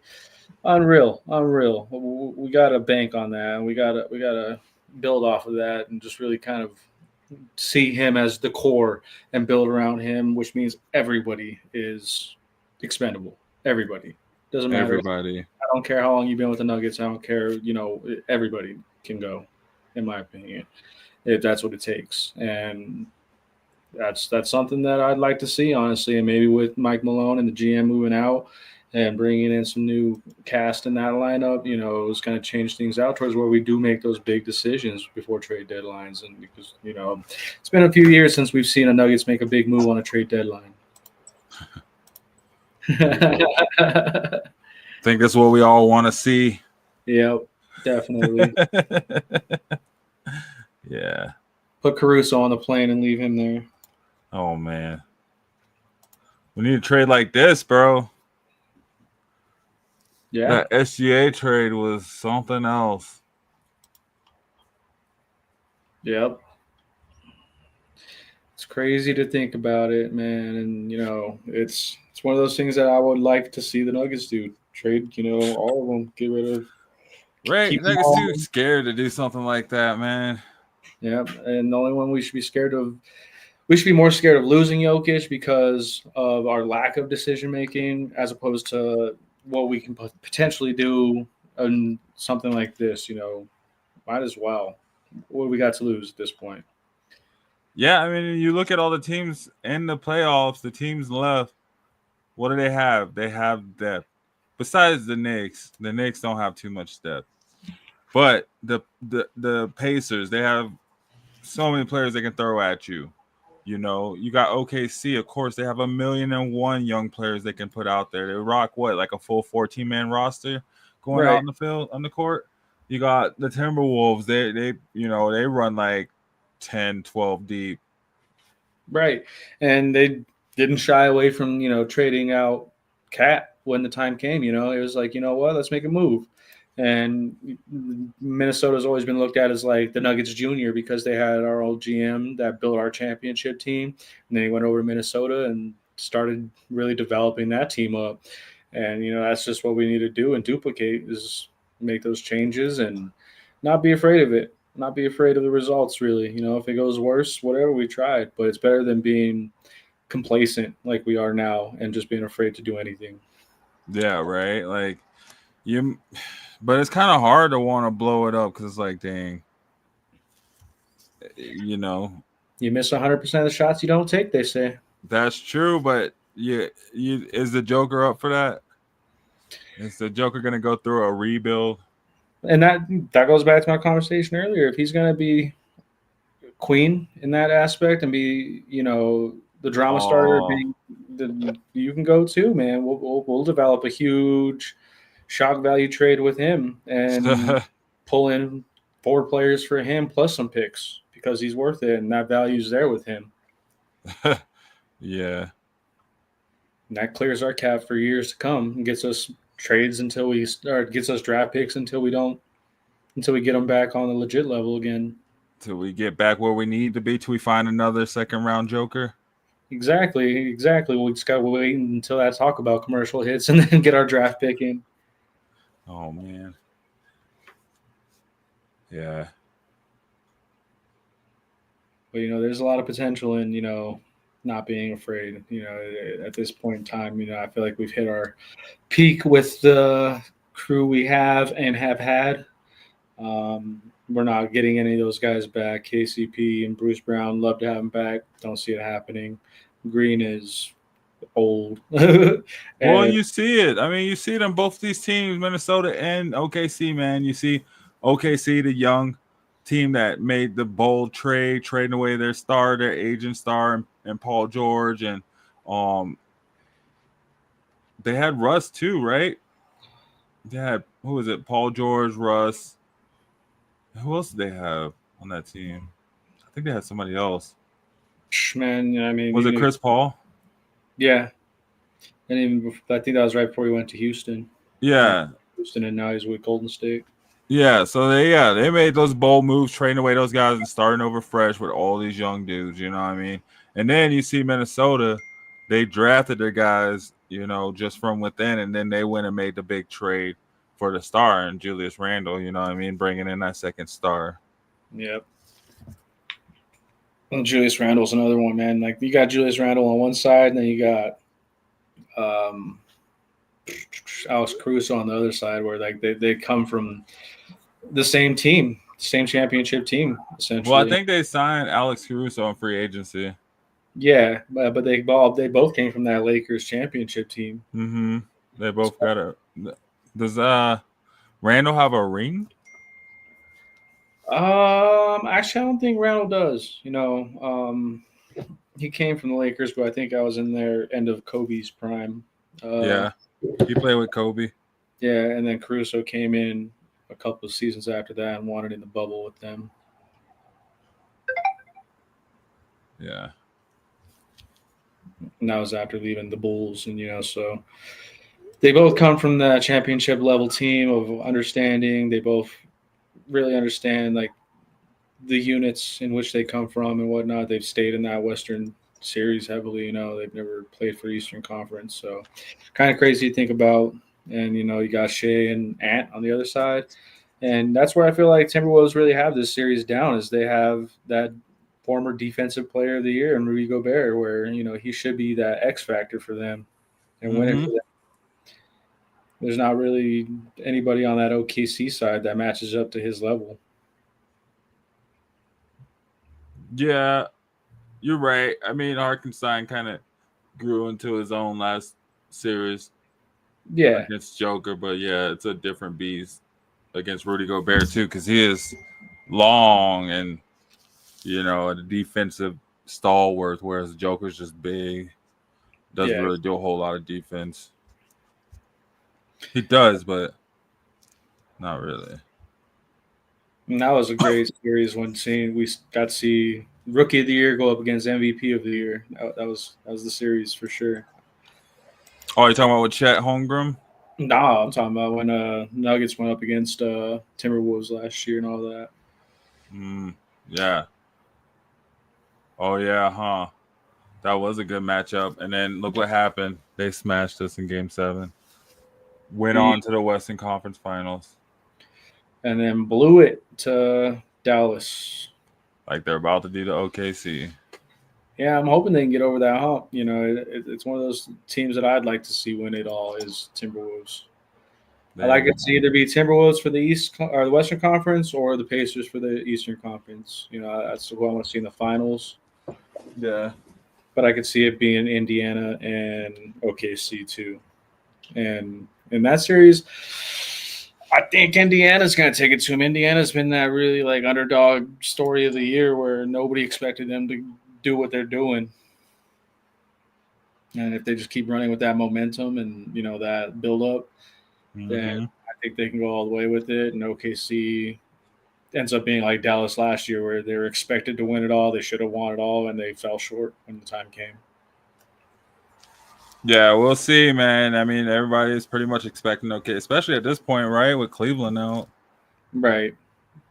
unreal. We got to bank on that. We got to build off of that and just really kind of see him as the core and build around him, which means everybody is expendable. Everybody. Doesn't matter. Everybody. I don't care how long you've been with the Nuggets. I don't care. Everybody can go, in my opinion, if that's what it takes. And that's something that I'd like to see, honestly. And maybe with Mike Malone and the GM moving out and bringing in some new cast in that lineup, it was going to change things out towards where we do make those big decisions before trade deadlines. And because, it's been a few years since we've seen a Nuggets make a big move on a trade deadline. I think that's what we all want to see. Yep, definitely. Yeah. Put Caruso on the plane and leave him there. Oh man, we need a trade like this, bro. Yeah. That SGA trade was something else. Yep. It's crazy to think about it, man. And it's one of those things that I would like to see the Nuggets do. Trade, all of them, get rid of, Right, keep them Nuggets all. too scared to do something like that, man. Yeah, and the only one we should be scared of, we should be more scared of losing Jokic because of our lack of decision making, as opposed to what we can potentially do in something like this. Might as well. What do we got to lose at this point? Yeah, I mean, you look at all the teams in the playoffs, the teams left. What do they have? They have depth. Besides the Knicks don't have too much depth. But the Pacers, they have so many players they can throw at you. You got OKC, of course, they have 1,000,001 young players they can put out there. They rock like a full 14-man roster going out Right. in the field on the court. You got the Timberwolves, they run like 10, 12 deep. Right. And they didn't shy away from, trading out Cat when the time came. It was like, what, let's make a move. And Minnesota's always been looked at as like the Nuggets Junior because they had our old GM that built our championship team. And then he went over to Minnesota and started really developing that team up. And, that's just what we need to do and duplicate is make those changes and not be afraid of it. Not be afraid of the results, really. If it goes worse, whatever, we tried. But it's better than being complacent like we are now and just being afraid to do anything. Yeah, right. Like but it's kind of hard to want to blow it up because it's like, dang, You miss 100% of the shots you don't take, they say. That's true, but is the Joker up for that? Is the Joker gonna go through a rebuild? And that goes back to my conversation earlier. If he's going to be queen in that aspect and be, the drama starter, you can go too, man. We'll develop a huge shock value trade with him and pull in 4 players for him plus some picks because he's worth it and that value's there with him. Yeah. And that clears our cap for years to come and gets us trades gets us draft picks until we get them back on the legit level again. Till we get back where we need to be, till we find another second round Joker. Exactly. We just got to wait until that talk about commercial hits and then get our draft pick in. Oh man. Yeah. But there's a lot of potential in not being afraid. At this point in time, I feel like we've hit our peak with the crew we have and have had. We're not getting any of those guys back. KCP and Bruce Brown, love to have them back. Don't see it happening. Green is old. Well, you see it. I mean, you see it on both these teams, Minnesota and OKC, man. You see OKC, the young team that made the bold trading away their star, their agent star, and Paul George. And they had Russ too, right? They had, who was it? Paul George, Russ. Who else did they have on that team? I think they had somebody else. Man, I mean, was it Chris Paul? Yeah, and even I think that was right before he went to Houston. Yeah, Houston, and now he's with Golden State. Yeah, so they made those bold moves, trading away those guys and starting over fresh with all these young dudes. You know what I mean? And then you see Minnesota, they drafted their guys, just from within, and then they went and made the big trade for the star and Julius Randle. You know what I mean? Bringing in that second star. Yep. Well, Julius Randle's another one, man. Like you got Julius Randle on one side, and then you got Alex Caruso on the other side, where like they come from the same team, same championship team, essentially. Well, I think they signed Alex Caruso on free agency. Yeah, but they both came from that Lakers championship team. Mm-hmm. They both got a. Does Randle have a ring? Actually, I don't think Randle does. He came from the Lakers, but I think I was in their end of Kobe's prime. Yeah, he played with Kobe. Yeah, and then Caruso came in a couple of seasons after that and wanted in the bubble with them. Yeah. and that was after leaving the Bulls. And so they both come from the championship level team of understanding. They both really understand like the units in which they come from and whatnot. They've stayed in that Western series heavily. They've never played for Eastern Conference, so kind of crazy to think about. And you got Shea and Ant on the other side, and that's where I feel like Timberwolves really have this series down. Is they have that former Defensive Player of the Year in Rudy Gobert, where he should be that X factor for them and winner for them. There's not really anybody on that OKC side that matches up to his level. Yeah, you're right. I mean, Hartenstein kind of grew into his own last series against Joker, but yeah, it's a different beast against Rudy Gobert too, because he is long and a defensive stalwart, whereas Joker's just big, doesn't really do a whole lot of defense. He does, but not really. And that was a great series when we got to see Rookie of the Year go up against MVP of the Year. That was the series for sure. Oh, you talking about with Chet Holmgren? No, I'm talking about when Nuggets went up against Timberwolves last year and all that. Yeah. Oh yeah, huh? That was a good matchup. And then look what happened. They smashed us in Game 7. Went on to the Western Conference Finals. And then blew it to Dallas. Like they're about to do the OKC. Yeah, I'm hoping they can get over that hump. It's one of those teams that I'd like to see win it all is Timberwolves. I'd like it to either be Timberwolves for the East or the Western Conference or the Pacers for the Eastern Conference. That's what I want to see in the finals. Yeah. But I could see it being Indiana and OKC too. And in that series, I think Indiana's going to take it to him. Indiana's been that really like underdog story of the year where nobody expected them to do what they're doing. And if they just keep running with that momentum and, that build up, then I think they can go all the way with it. And OKC ends up being like Dallas last year where they were expected to win it all. They should have won it all, and they fell short when the time came. Yeah, we'll see, man. I mean, everybody is pretty much expecting especially at this point, right? With Cleveland out. Right.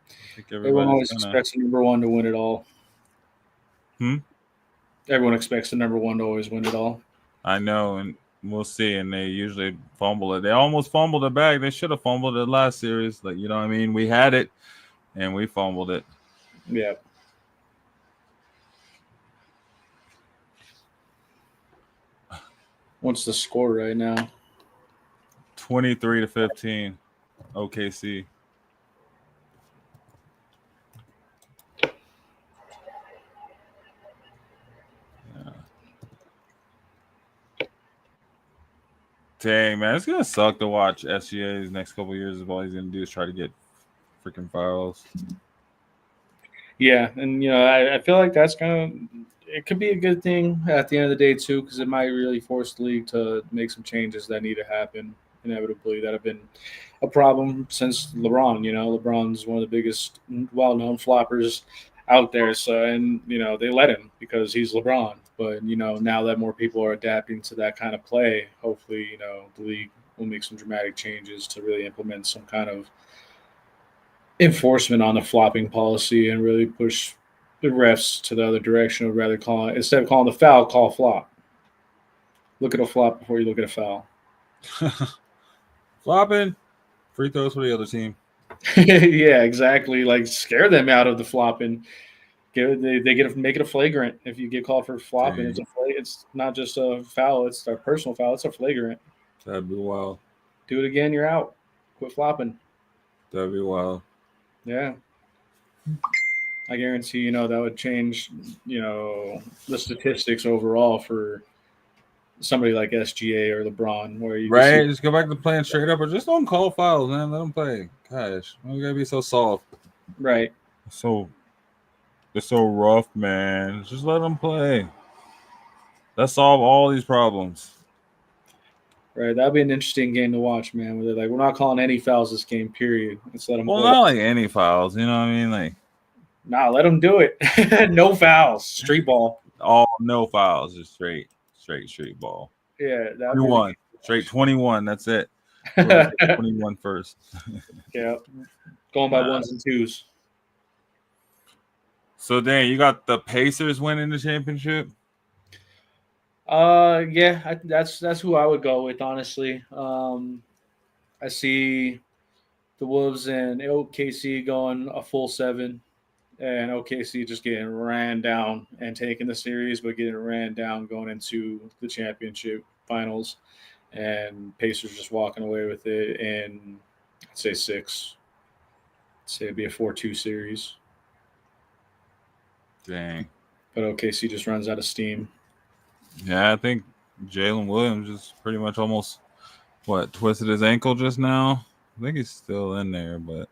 I think everyone always expects the number one to win it all. Everyone expects the number one to always win it all. I know, and we'll see. And they usually fumble it. They almost fumbled it back. They should have fumbled it last series. Like, you know what I mean? We had it, and we fumbled it. Yeah. What's the score right now? 23-15, OKC. Yeah. Dang, man, it's gonna suck to watch SGA's next couple of years. If all he's gonna do is try to get freaking fouls. Yeah, and I feel like that's it could be a good thing at the end of the day too, because it might really force the league to make some changes that need to happen inevitably that have been a problem since LeBron. LeBron's one of the biggest, well-known floppers out there. So, and they let him because he's LeBron. But now that more people are adapting to that kind of play, hopefully the league will make some dramatic changes to really implement some kind of enforcement on the flopping policy and really push the refs to the other direction, or rather instead of calling the foul, call flop. Look at a flop before you look at a foul. Flopping, free throws for the other team. Yeah, exactly. Like scare them out of the flopping. Make it a flagrant. If you get called for flopping, it's not just a foul. It's a personal foul. It's a flagrant. That'd be wild. Do it again, you're out. Quit flopping. That'd be wild. Yeah. I guarantee, that would change, the statistics overall for somebody like SGA or LeBron, where you just go back to playing straight up, or just don't call fouls, man. Let them play. Gosh, we gotta be so soft. Right. It's so rough, man. Just let them play. Let's solve all these problems. Right, that'd be an interesting game to watch, man. Where they're like, we're not calling any fouls this game, period. Let's let them play. Not like any fouls, you know what I mean? Like, nah, let them do it. No fouls, street ball. All no fouls, just straight straight ball. Yeah, that 21. Straight 21. That's it. 21 first. Yeah, going by ones and twos. So, Dan, you got the Pacers winning the championship? Yeah, that's who I would go with, honestly. I see the Wolves and OKC going a full 7, and OKC just getting ran down and taking the series, but getting ran down going into the championship finals, and Pacers just walking away with it in, I'd say 6. I'd say it'd be a 4-2 series, Dang. but OKC just runs out of steam. Yeah, I think Jalen Williams just pretty much almost twisted his ankle just now. I think he's still in there, but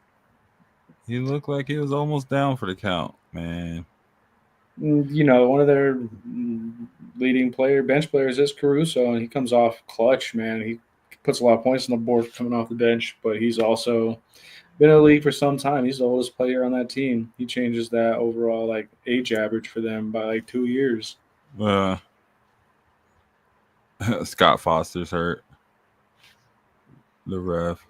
he looked like he was almost down for the count, man. One of their leading bench players is Caruso, and he comes off clutch, man. He puts a lot of points on the board coming off the bench, but he's also been in the league for some time. He's the oldest player on that team. He changes that overall age average for them by 2 years. Scott Foster's hurt. The ref.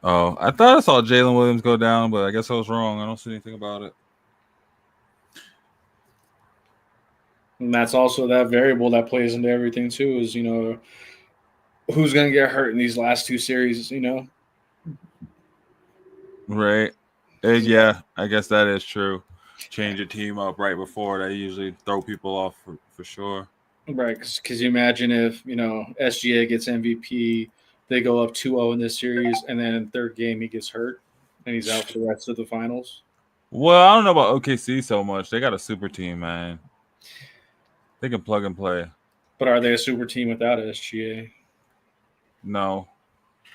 Oh, I thought I saw Jalen Williams go down, but I guess I was wrong. I don't see anything about it. And that's also that variable that plays into everything too, is who's going to get hurt in these last 2 series, Right. Yeah, I guess that is true. Change your team up right before. They usually throw people off for sure. Right, because you imagine if, SGA gets MVP, they go up 2-0 in this series, and then in the third game he gets hurt, and he's out for the rest of the finals. Well, I don't know about OKC so much. They got a super team, man. They can plug and play. But are they a super team without SGA? No,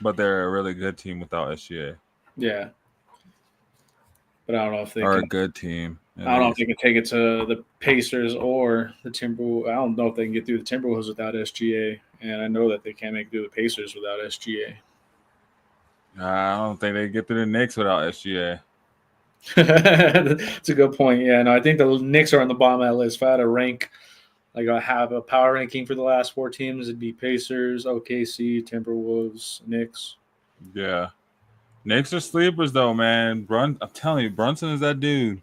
but they're a really good team without SGA. Yeah. But I don't know if they are can, a good team. I don't know if they can take it to the Pacers or the Timberwolves. I don't know if they can get through the Timberwolves without SGA, and I know that they can't make it through the Pacers without SGA. I don't think they get through the Knicks without SGA. That's a good point. Yeah, no, I think the Knicks are on the bottom of that list. If I had to rank, I have a power ranking for the last 4 teams, it'd be Pacers, OKC, Timberwolves, Knicks. Yeah. Knicks are sleepers, though, man. I'm telling you, Brunson is that dude.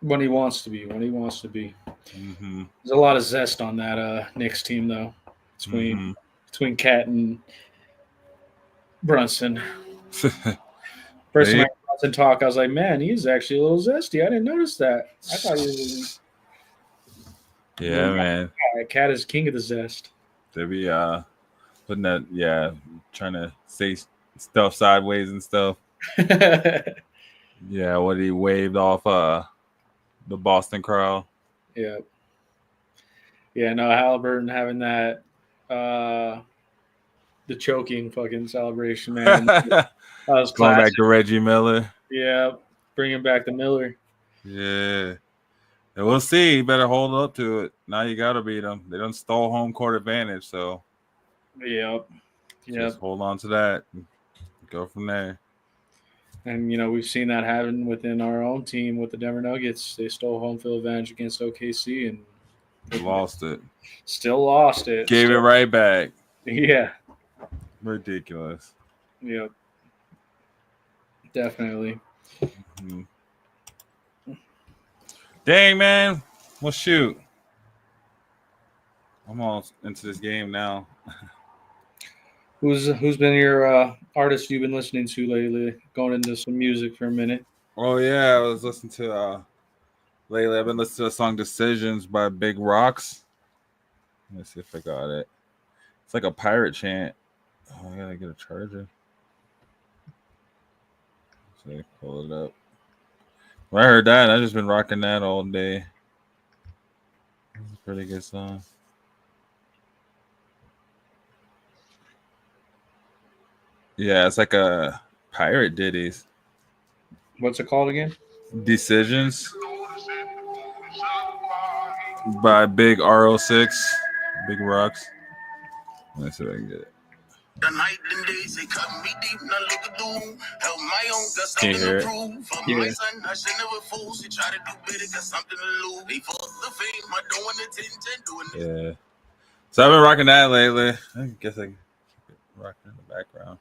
When he wants to be. Mm-hmm. There's a lot of zest on that Knicks team, though, between Cat and Brunson. First time I heard Brunson talk, I was like, man, he's actually a little zesty. I didn't notice that. I thought he was. Yeah, man. Cat is king of the zest. They be putting that, trying to say stuff sideways and stuff. Yeah, what he waved off the Boston crowd. Yeah. Yeah, no, Halliburton having that the choking fucking celebration, man. That was Going classic. back to Reggie Miller. Yeah, bringing back the Miller. Yeah. And we'll see. You better hold up to it. Now you got to beat them. They done stole home court advantage, so. Yep. Just hold on to that. And go from there. And, we've seen that happen within our own team with the Denver Nuggets. They stole home field advantage against OKC and they lost it. Still lost it. Gave it right back. Yeah. Ridiculous. Yep. Definitely. Mm-hmm. Dang, man. Well, shoot. I'm all into this game now. Who's been your artist you've been listening to lately? Going into some music for a minute. Oh, yeah. I was listening to lately. I've been listening to the song Decisions by Big Rocks. Let me see if I got it. It's like a pirate chant. Oh, I gotta get a charger. So pull it up. When I heard that, I've just been rocking that all day. It's a pretty good song. Yeah, it's like a pirate ditties. What's it called again? Decisions by Big R06. Big Rocks. Let's see if I can get it. The night and days they cut me deep, now look at do. Held my own, got Can you something hear to it? prove. For Yeah. my son, I should never fool. She try to do better, got something to lose. They fuck the fame, I don't want attention, doing this. Yeah. So I've been rocking that lately. I guess I rock in the background.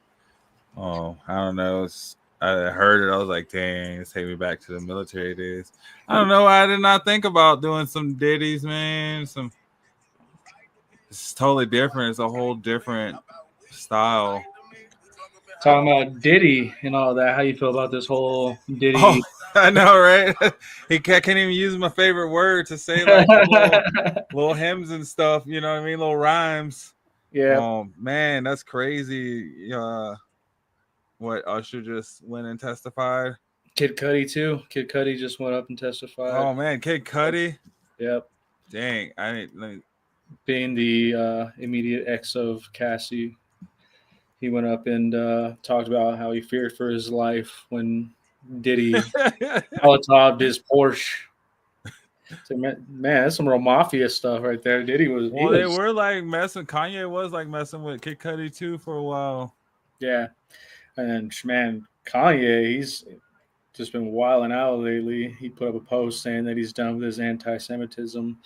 Oh, I don't know. I heard it. I was like, dang, it's taking me back to the military days. I don't know. I did not think about doing some ditties, man. It's totally different. It's a whole different style. Talking about Diddy and all that. How you feel about this whole Diddy? Oh, I know, right? I can't even use my favorite word to say like the little hymns and stuff. You know what I mean? Little rhymes. Yeah. Oh man, that's crazy. What Usher just went and testified. Kid Cudi too. Kid Cudi just went up and testified. Oh man, Kid Cudi. Yep. Dang, let me. Being the immediate ex of Cassie, he went up and talked about how he feared for his life when Diddy Molotov his Porsche. So, man, that's some real mafia stuff right there. Diddy was. Well, they were like messing. Kanye was like messing with Kid Cudi too for a while. Yeah, and man, Kanye, he's just been wilding out lately. He put up a post saying that he's done with his anti-Semitism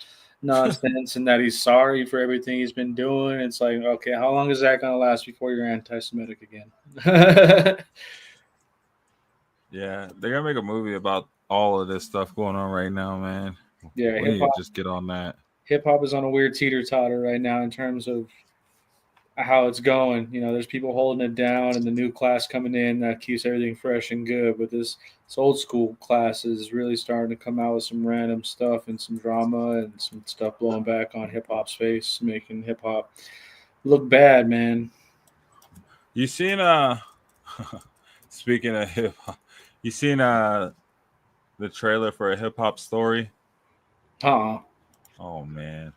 nonsense and that he's sorry for everything he's been doing. It's like, okay, how long is that going to last before you're anti-Semitic again? Yeah, they're gonna make a movie about all of this stuff going on right now, man. Yeah, We need to just get on that. hip hop is on a weird teeter-totter right now in terms of how it's going. You know, there's people holding it down and the new class coming in that keeps everything fresh and good. But this old school class is really starting to come out with some random stuff and some drama and some stuff blowing back on hip hop's face, making hip hop look bad, man. You seen speaking of hip hop, you seen the trailer for A Hip Hop Story? Huh. Oh man.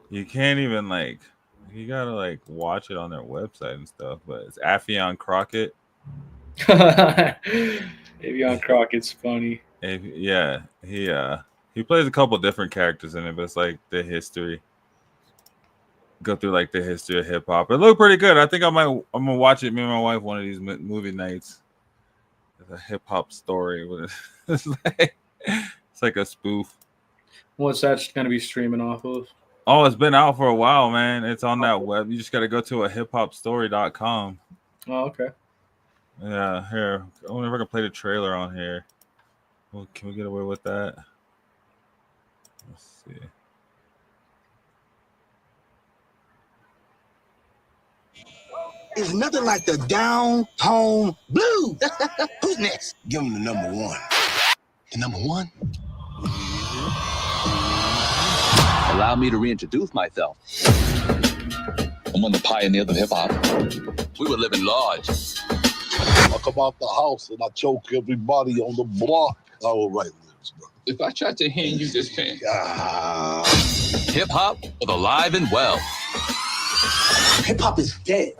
You can't even you gotta watch it on their website and stuff, but it's Affion Crockett. Avion Crockett's funny. Yeah, he plays a couple different characters in it, but it's like the history. Go through like the history of hip hop. It looked pretty good. I think I'm gonna watch it. Me and my wife one of these movie nights. It's a hip hop story. It's like a spoof. What's that going to be streaming off of? Oh, it's been out for a while, man. It's on that web. You just got to go to hiphopstory.com. Oh, okay. Yeah, here. I wonder if I can play the trailer on here. Well, can we get away with that? Let's see. It's nothing like the down home blues. Who's next? Give him the number one. The number one? Allow me to reintroduce myself. I'm one of the pioneers of hip-hop. We were living large. I come out the house and I choke everybody on the block. I will write lyrics, bro. If I tried to hand you this pen. Hip-hop was alive and well. Hip-hop is dead.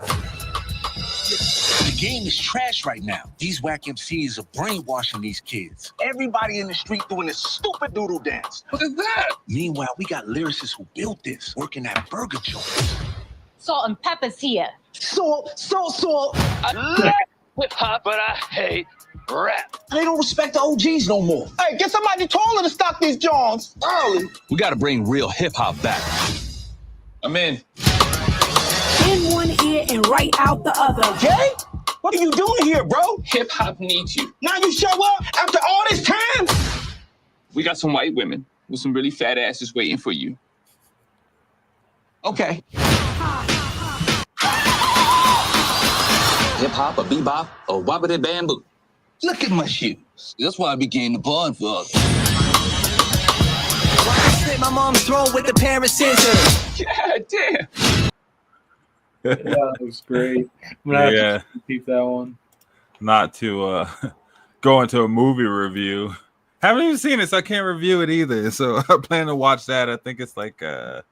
The game is trash right now. These whack MCs are brainwashing these kids. Everybody in the street doing this stupid doodle dance. What is that? Meanwhile, we got lyricists who built this, working at burger joints. Salt and pepper's here. Salt. I love hip-hop, but I hate rap. They don't respect the OGs no more. Hey, get somebody taller to stock these Johns early. We got to bring real hip-hop back. I'm in. In one ear and right out the other. Jay? What are you doing here, bro? Hip-hop needs you. Now you show up after all this time? We got some white women with some really fat asses waiting for you. Okay. Hip-hop, or bebop, or wobbity bamboo. Look at my shoes. That's why I became the bond for us. Why I slit my mom's throat with a pair of scissors? God damn. Yeah, that was great. I'm gonna have to keep that one. Not to go into a movie review. Haven't even seen it, so I can't review it either. So I plan to watch that. I think it's like what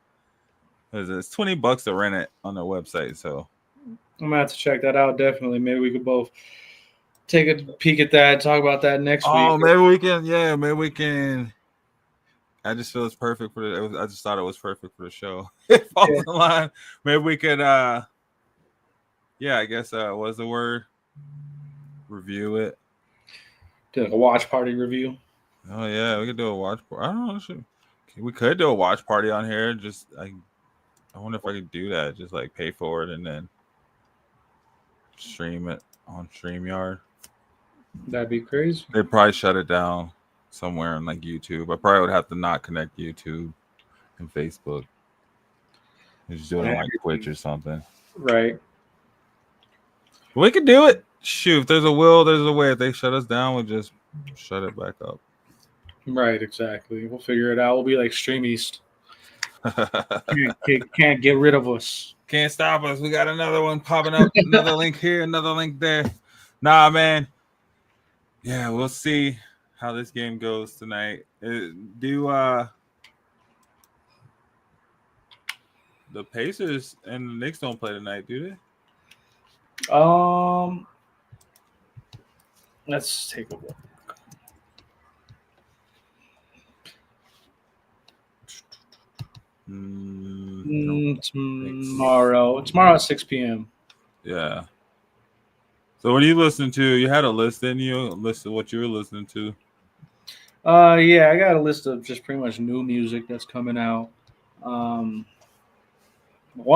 is it? It's $20 to rent it on their website. So I'm gonna have to check that out. Definitely. Maybe we could both take a peek at that. Talk about that next week. Oh, maybe we can. Yeah, maybe we can. I just feel it's perfect for the. I just thought it was perfect for the show. It falls in line. Maybe we could yeah, I guess what's the word? Review it. Do like a watch party review. Oh yeah, we could do a watch party. I don't know. We could do a watch party on here. Just I wonder if I could do that. Just like pay for it and then stream it on StreamYard. That'd be crazy. They'd probably shut it down somewhere on like YouTube. I probably would have to not connect YouTube and Facebook. Just do it on like Twitch or something. Right. We could do it. Shoot, if there's a will, there's a way. If they shut us down, we'll just shut it back up. Right, exactly. We'll figure it out. We'll be like Stream East. Can't get rid of us. Can't stop us. We got another one popping up. Another link here, another link there. Nah, man. Yeah, we'll see how this game goes tonight. The Pacers and the Knicks don't play tonight, do they? Let's take a look. Tomorrow at 6 p.m. Yeah. So what are you listening to? You had a list, didn't you? A list of what you were listening to. Yeah, I got a list of just pretty much new music that's coming out. One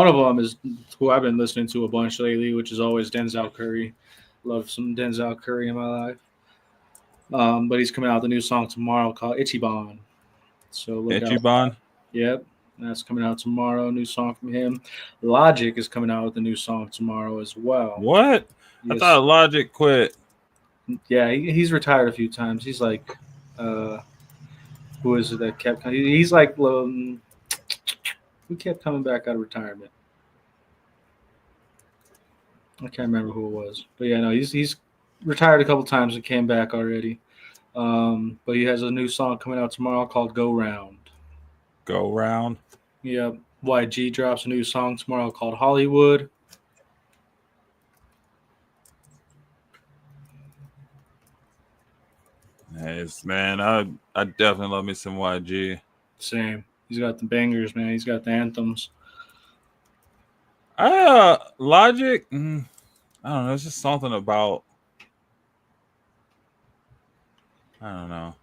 of them is who I've been listening to a bunch lately, which is always Denzel Curry. Love some Denzel Curry in my life. But he's coming out with a new song tomorrow called Ichiban. So look Ichiban? Yep. That's coming out tomorrow. New song from him. Logic is coming out with a new song tomorrow as well. What? Yes. I thought Logic quit. Yeah, he's retired a few times. He's like, who is it that kept coming? He's like, who kept coming back out of retirement? I can't remember who it was. But yeah, no, he's retired a couple times and came back already. But he has a new song coming out tomorrow called Go Round. Go Round? Yep. YG drops a new song tomorrow called Hollywood. Nice, man. I definitely love me some YG. Same. He's got the bangers, man. He's got the anthems. Logic, I don't know. It's just something about, I don't know.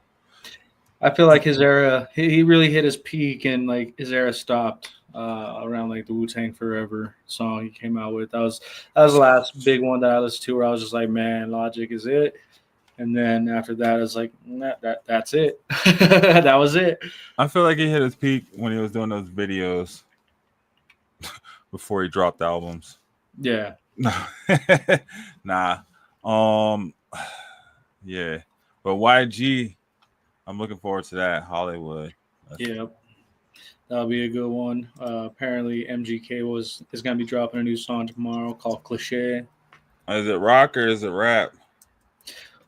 I feel like his era, he really hit his peak, and like his era stopped around like the Wu-Tang Forever song he came out with. That was the last big one that I listened to where I was just like, man, Logic is it. And then after that, I was like, that's it. That was it. I feel like he hit his peak when he was doing those videos before he dropped albums. Yeah. Nah. Yeah. But YG, I'm looking forward to that. Hollywood. Yep. That'll be a good one. Apparently MGK is gonna be dropping a new song tomorrow called Cliché. Is it rock or is it rap?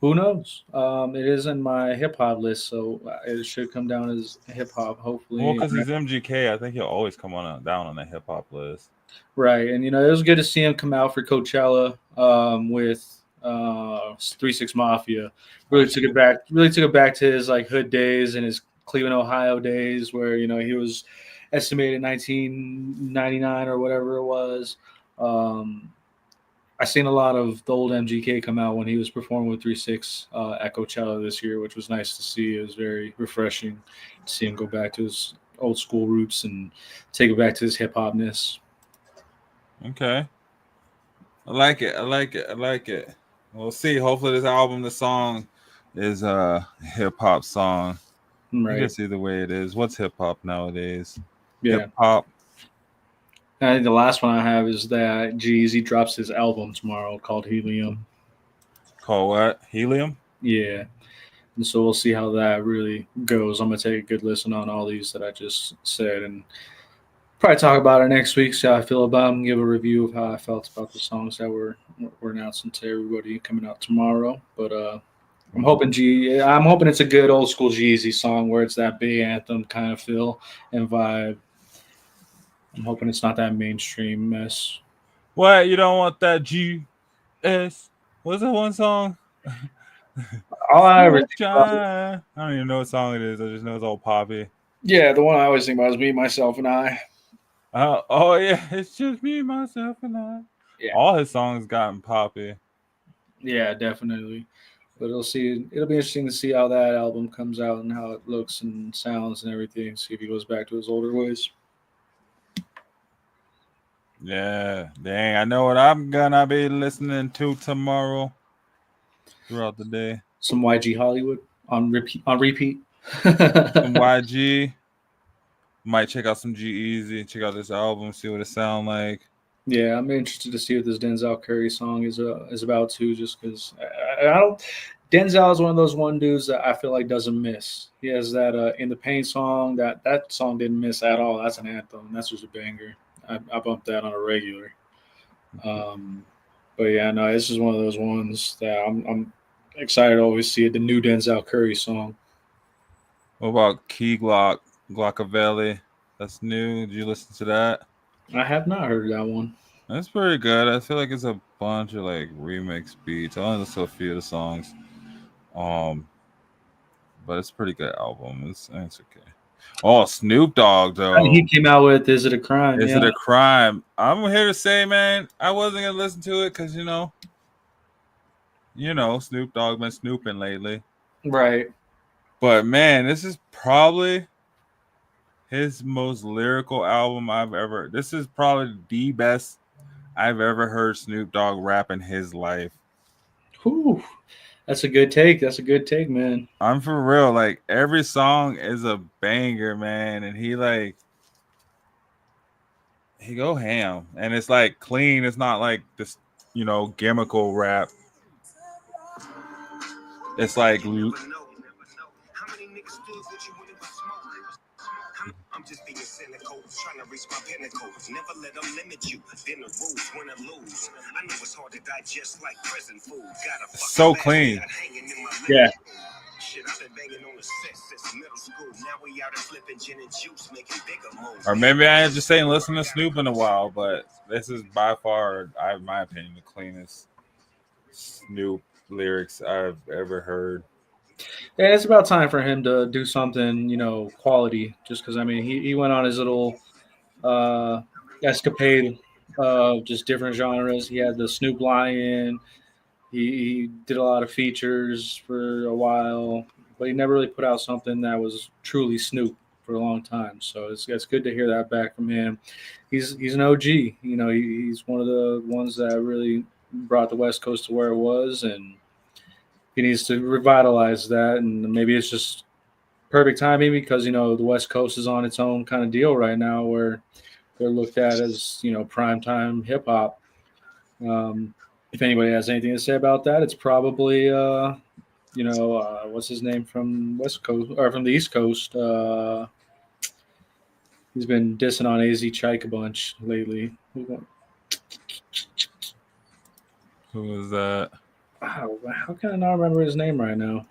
Who knows? It is in my hip hop list, so it should come down as hip hop, hopefully. Well, because he's MGK, I think he'll always come down on the hip hop list. Right, and it was good to see him come out for Coachella with 3-6 Mafia. Really took it back to his like hood days and his Cleveland, Ohio days, where he was estimated 1999 or whatever it was. I seen a lot of the old MGK come out when he was performing with 3-6 at Coachella this year, which was nice to see. It was very refreshing to see him go back to his old school roots and take it back to his hip hopness. Okay. I like it. We'll see. Hopefully this album, the song is a hip hop song. Right. I guess either way it is. What's hip hop nowadays? Yeah. Hip hop. I think the last one I have is that Jeezy drops his album tomorrow called Helium. Called what? Helium? Yeah. And so we'll see how that really goes. I'm going to take a good listen on all these that I just said and probably talk about it next week, see how I feel about them, give a review of how I felt about the songs that we're announcing to everybody coming out tomorrow. But I'm hoping it's a good old school Jeezy song where it's that big anthem kind of feel and vibe. I'm hoping it's not that mainstream mess. What? You don't want that G-S? What's that one song? All I ever I don't even know what song it is. I just know it's all poppy. Yeah, the one I always think about is Me, Myself, and I. Oh, yeah. It's just me, myself, and I. all his songs gotten poppy. Yeah, definitely. But it'll be interesting to see how that album comes out and how it looks and sounds and everything. See if he goes back to his older ways. Yeah, dang. I know what I'm gonna be listening to tomorrow throughout the day. Some YG Hollywood on repeat. Some YG. Might check out some G-Eazy, check out this album, see what it sound like. Yeah, I'm interested to see what this Denzel Curry song is about too. Just because I don't, Denzel is one of those one dudes that I feel like doesn't miss. He has that In the Pain song. That song didn't miss at all. That's an anthem. That's just a banger. I bumped that on a regular. But yeah, no, this is one of those ones that I'm excited to always see it. The new Denzel Curry song. What about Key Glock, Glockavelli? That's new. Did you listen to that? I have not heard that one. That's pretty good. I feel like it's a bunch of like remix beats. I only listened to a few of the songs. But it's a pretty good album. It's okay. Oh, Snoop Dogg though. He came out with "Is It a Crime?" Is It a Crime? I'm here to say, man, I wasn't gonna listen to it because you know, Snoop Dogg been snooping lately. Right. But man, this is probably his most lyrical album I've ever. This is probably the best I've ever heard Snoop Dogg rap in his life. Whew. That's a good take. Man. I'm for real. Like every song is a banger, man, and he go ham, and it's like clean. It's not like this, gimmickal rap. It's like. I'm just being cynical, trying to reach my pinnacle. Never let them limit you. Then the rules, win or lose. I know it's hard to digest like prison food. Gotta so clean. Yeah. Shit, I've been banging on the set since middle school. Now we out and flipping gin and juice, making bigger moves. Or maybe I just ain't listened to Snoop in a while, but this is by far, in my opinion, the cleanest Snoop lyrics I've ever heard. Yeah, it's about time for him to do something, quality. Just because, I mean, he went on his little escapade of just different genres. He had the Snoop Lion. He did a lot of features for a while, but he never really put out something that was truly Snoop for a long time. So it's good to hear that back from him. He's an OG. He's one of the ones that really brought the West Coast to where it was, and he needs to revitalize that, and maybe it's just perfect timing because, the West Coast is on its own kind of deal right now where they're looked at as, primetime hip hop. If anybody has anything to say about that, it's probably, what's his name from West Coast or from the East Coast? He's been dissing on AZ Chike a bunch lately. Who was that? Wow, how can I not remember his name right now?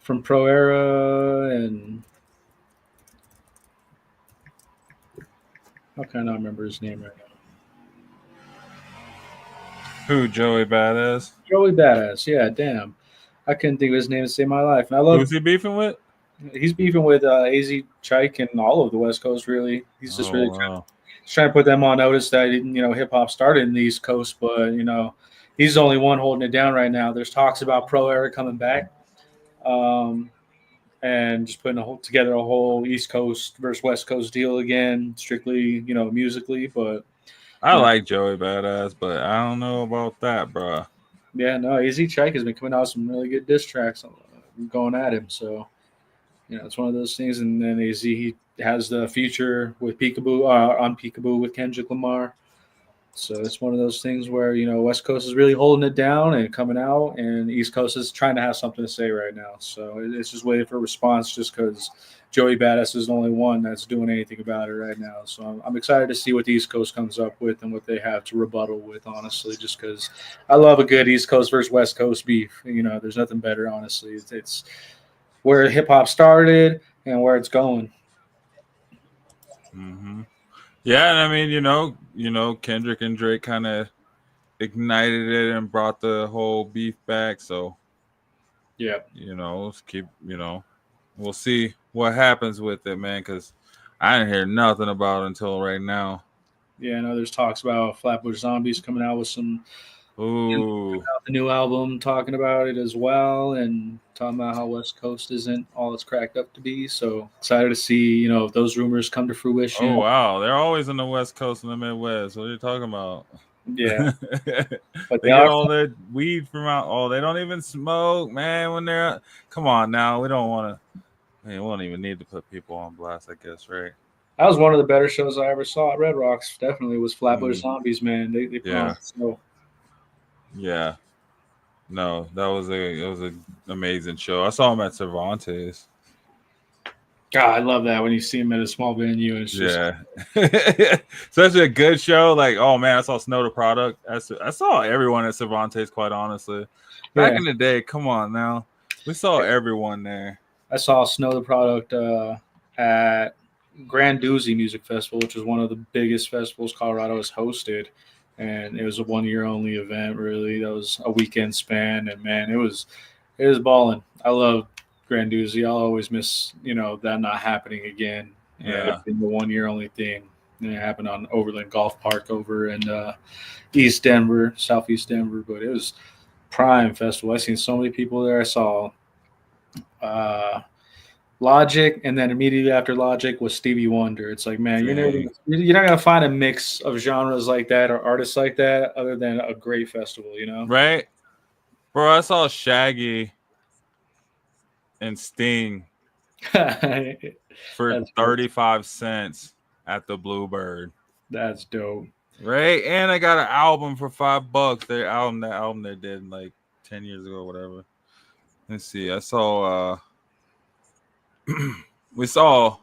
From Pro Era, and how can I not remember his name right now? Who, Joey Badass? Joey Badass, yeah, damn. I couldn't think of his name to save my life. And I love. Who's he beefing with? He's beefing with AZ Chike and all of the West Coast, really. He's just trying to put them on notice that, hip hop started in the East Coast, but, he's the only one holding it down right now. There's talks about Pro Era coming back, and just putting together a whole East Coast versus West Coast deal again, strictly, musically. But I like Joey Badass, but I don't know about that, bro. Yeah, no, AZ Chike has been coming out with some really good diss tracks going at him. So, it's one of those things. And then AZ, he has the feature with Peekaboo on Peekaboo with Kendrick Lamar. So it's one of those things where, West Coast is really holding it down and coming out, and East Coast is trying to have something to say right now. So it's just waiting for a response just because Joey Badass is the only one that's doing anything about it right now. So I'm excited to see what the East Coast comes up with and what they have to rebuttal with, honestly, just because I love a good East Coast versus West Coast beef. There's nothing better, honestly. It's where hip-hop started and where it's going. Mm-hmm. Yeah, and I mean, Kendrick and Drake kind of ignited it and brought the whole beef back. So, yeah, let's keep, we'll see what happens with it, man, because I didn't hear nothing about it until right now. Yeah, I know there's talks about Flatbush Zombies coming out with some Ooh. the new album, talking about it as well, and talking about how West Coast isn't all it's cracked up to be. So excited to see, if those rumors come to fruition. Oh wow, they're always in the West Coast and the Midwest. What are you talking about? Yeah, but They get all their weed from out. Oh, they don't even smoke, man. When they're come on now, we don't want to. We don't even need to put people on blast, I guess, right? that was one of the better shows I ever saw at Red Rocks. Definitely was Flatbush Mm. Zombies, man. They put Yeah. on so. Yeah. No, that was an amazing show. I saw him at Cervantes. God, I love that when you see him at a small venue. It's just such a good show. Like, oh man, I saw Snow the Product. I saw everyone at Cervantes, quite honestly. Back in the day, come on now, we saw everyone there. I saw Snow the Product at Grand Doozy Music Festival, which is one of the biggest festivals Colorado has hosted, and it was a 1 year only event. Really, that was a weekend span, and man, it was balling. I love Grand Doozy. I'll always miss that not happening again. And it's been the 1 year only thing. And it happened on Overland Golf Park over in East Denver, Southeast Denver, but it was prime festival. I seen so many people there. I saw Logic, and then immediately after Logic was Stevie Wonder. It's like, man, you're not gonna find a mix of genres like that or artists like that other than a great festival, Right, bro. I saw Shaggy and Sting for 35 cents at the Bluebird. That's dope. Right, and I got an album for $5. That album they did like 10 years ago, or whatever. Let's see. I saw we saw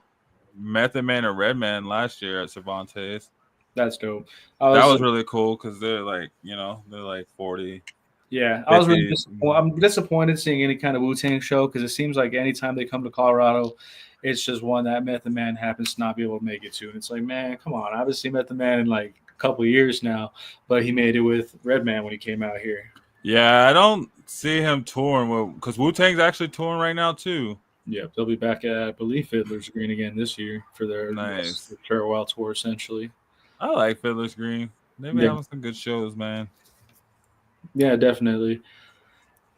Method Man and Redman last year at Cervantes. That's dope. That was really cool because they're like, they're like 40. Yeah, I was really disappointed. I'm disappointed seeing any kind of Wu-Tang show because it seems like anytime they come to Colorado, it's just one that Method Man happens to not be able to make it to. And it's like, man, come on. I haven't seen Method Man in like a couple of years now, but he made it with Redman when he came out here. Yeah, I don't see him touring because Wu-Tang's actually touring right now too. Yeah, they'll be back at, I believe, Fiddler's Green again this year for their farewell tour, essentially. I like Fiddler's Green. They've been having some good shows, man. Yeah, definitely.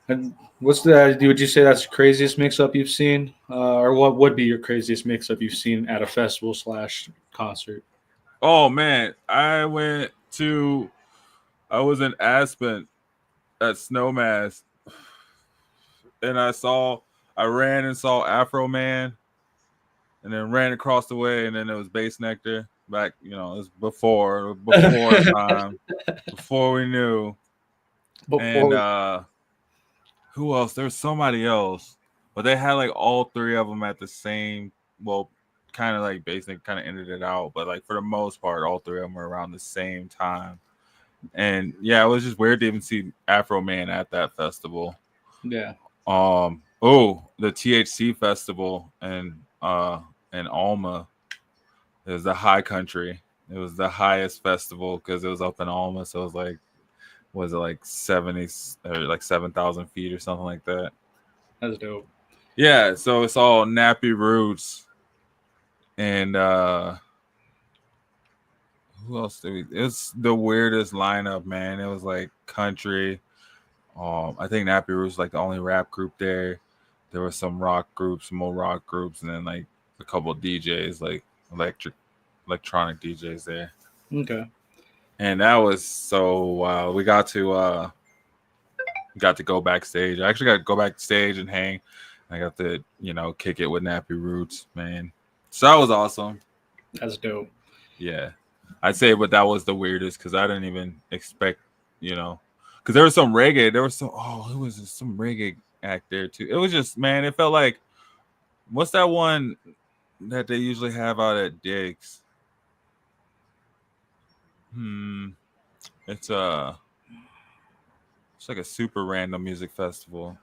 And what's the? Would you say that's the craziest mix-up you've seen, or what would be your craziest mix-up you've seen at a festival / concert? Oh man, I was in Aspen at Snowmass, and I ran and saw Afro Man, and then ran across the way, and then it was Bass Nectar. Back, it was before time, before we knew. And who else? There was somebody else, but they had like all three of them at the same. Well, kind of like basically kind of ended it out, but like for the most part, all three of them were around the same time. And yeah, it was just weird to even see Afro Man at that festival. Yeah. The THC festival in Alma is the High Country. It was the highest festival because it was up in Alma, so it was like. Was it like 70 or like 7,000 feet or something like that? That's dope. Yeah, so it's all Nappy Roots and who else did we? It's the weirdest lineup, man. It was like country. I think Nappy Roots was like the only rap group there. There were some rock groups, more rock groups, and then like a couple of DJs, like electronic DJs there. Okay. And that was so wild. We got to go backstage. I actually got to go backstage and hang. I got to, kick it with Nappy Roots, man. So that was awesome. That's dope. Yeah. I'd say, but that was the weirdest because I didn't even expect, because there was some reggae. There was some reggae act there too. It was just, man, it felt like, what's that one that they usually have out at Diggs? It's like a super random music festival.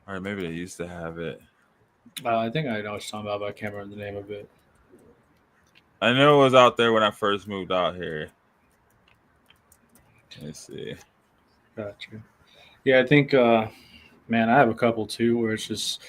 All right, maybe they used to have it. I think I know what you're talking about, but I can't remember the name of it. I know it was out there when I first moved out here. Let's see. Gotcha. Yeah, I think, man, I have a couple too where it's just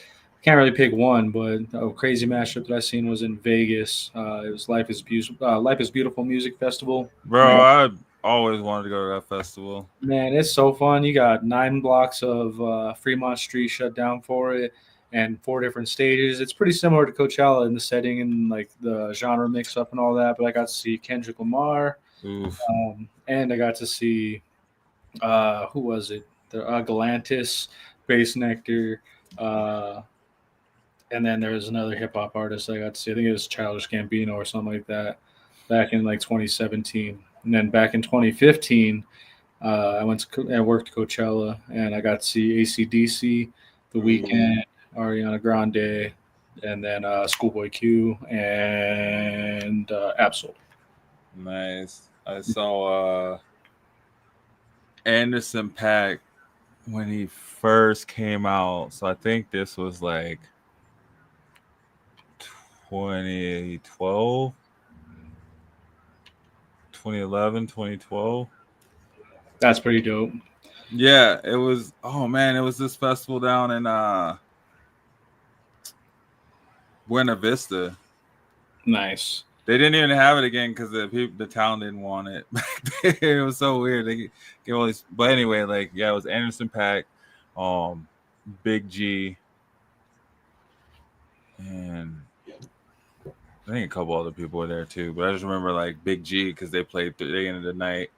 can't really pick one, but a crazy mashup that I seen was in Vegas. It was Life is Beautiful Music Festival. Bro, I always wanted to go to that festival. Man, it's so fun. You got 9 blocks of Fremont Street shut down for it, and 4 different stages. It's pretty similar to Coachella in the setting and like the genre mix up and all that. But I got to see Kendrick Lamar, Oof. and I got to see who was it? The Galantis, Bass Nectar, and then there was another hip hop artist I got to see. I think it was Childish Gambino or something like that, back in like 2017. And then back in 2015, I worked Coachella, and I got to see AC/DC, The Weeknd, Ariana Grande, and then Schoolboy Q and Absol. Nice. I saw Anderson .Paak when he first came out. So I think this was like 2012, 2011, 2012. That's pretty dope. Yeah, it was. Oh man, it was this festival down in Buena Vista. Nice. They didn't even have it again because the town didn't want it. It was so weird. They gave all these, but anyway, like yeah, it was Anderson .Paak, Big G, and I think a couple other people were there too. But I just remember like Big G because they played the end of the night.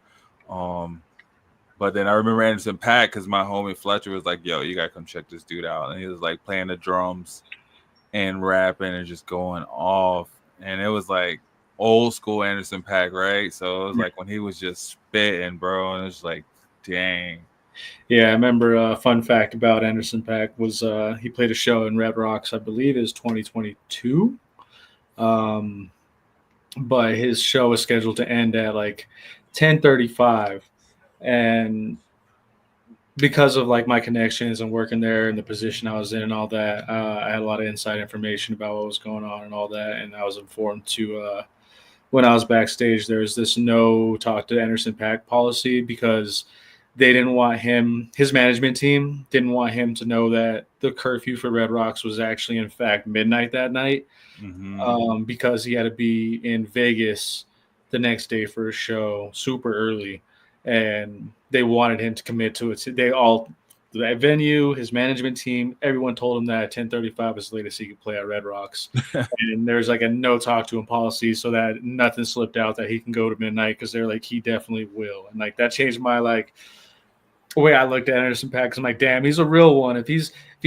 But then I remember Anderson .Paak because my homie Fletcher was like, "Yo, you gotta come check this dude out," and he was like playing the drums and rapping and just going off. And it was like old school Anderson .Paak, right? So it was like when he was just spitting, bro, and it was like, dang. Yeah, I remember a fun fact about Anderson .Paak was he played a show in Red Rocks, I believe is 2022. But his show was scheduled to end at like 10:35. And because of like my connections and working there and the position I was in and all that, I had a lot of inside information about what was going on and all that. And I was informed to, when I was backstage, there was this no talk to Anderson .Paak policy because they didn't want his management team didn't want him to know that the curfew for Red Rocks was actually, in fact, midnight that night, because he had to be in Vegas the next day for a show super early. And they wanted him to commit to it. That venue, his management team, everyone told him that at 10:35 was the latest he could play at Red Rocks. And there's like a no talk to him policy so that nothing slipped out that he can go to midnight because they're like, he definitely will. And like that changed my like the way I looked at Anderson .Paak. Cause I'm like, damn, he's a real one. If he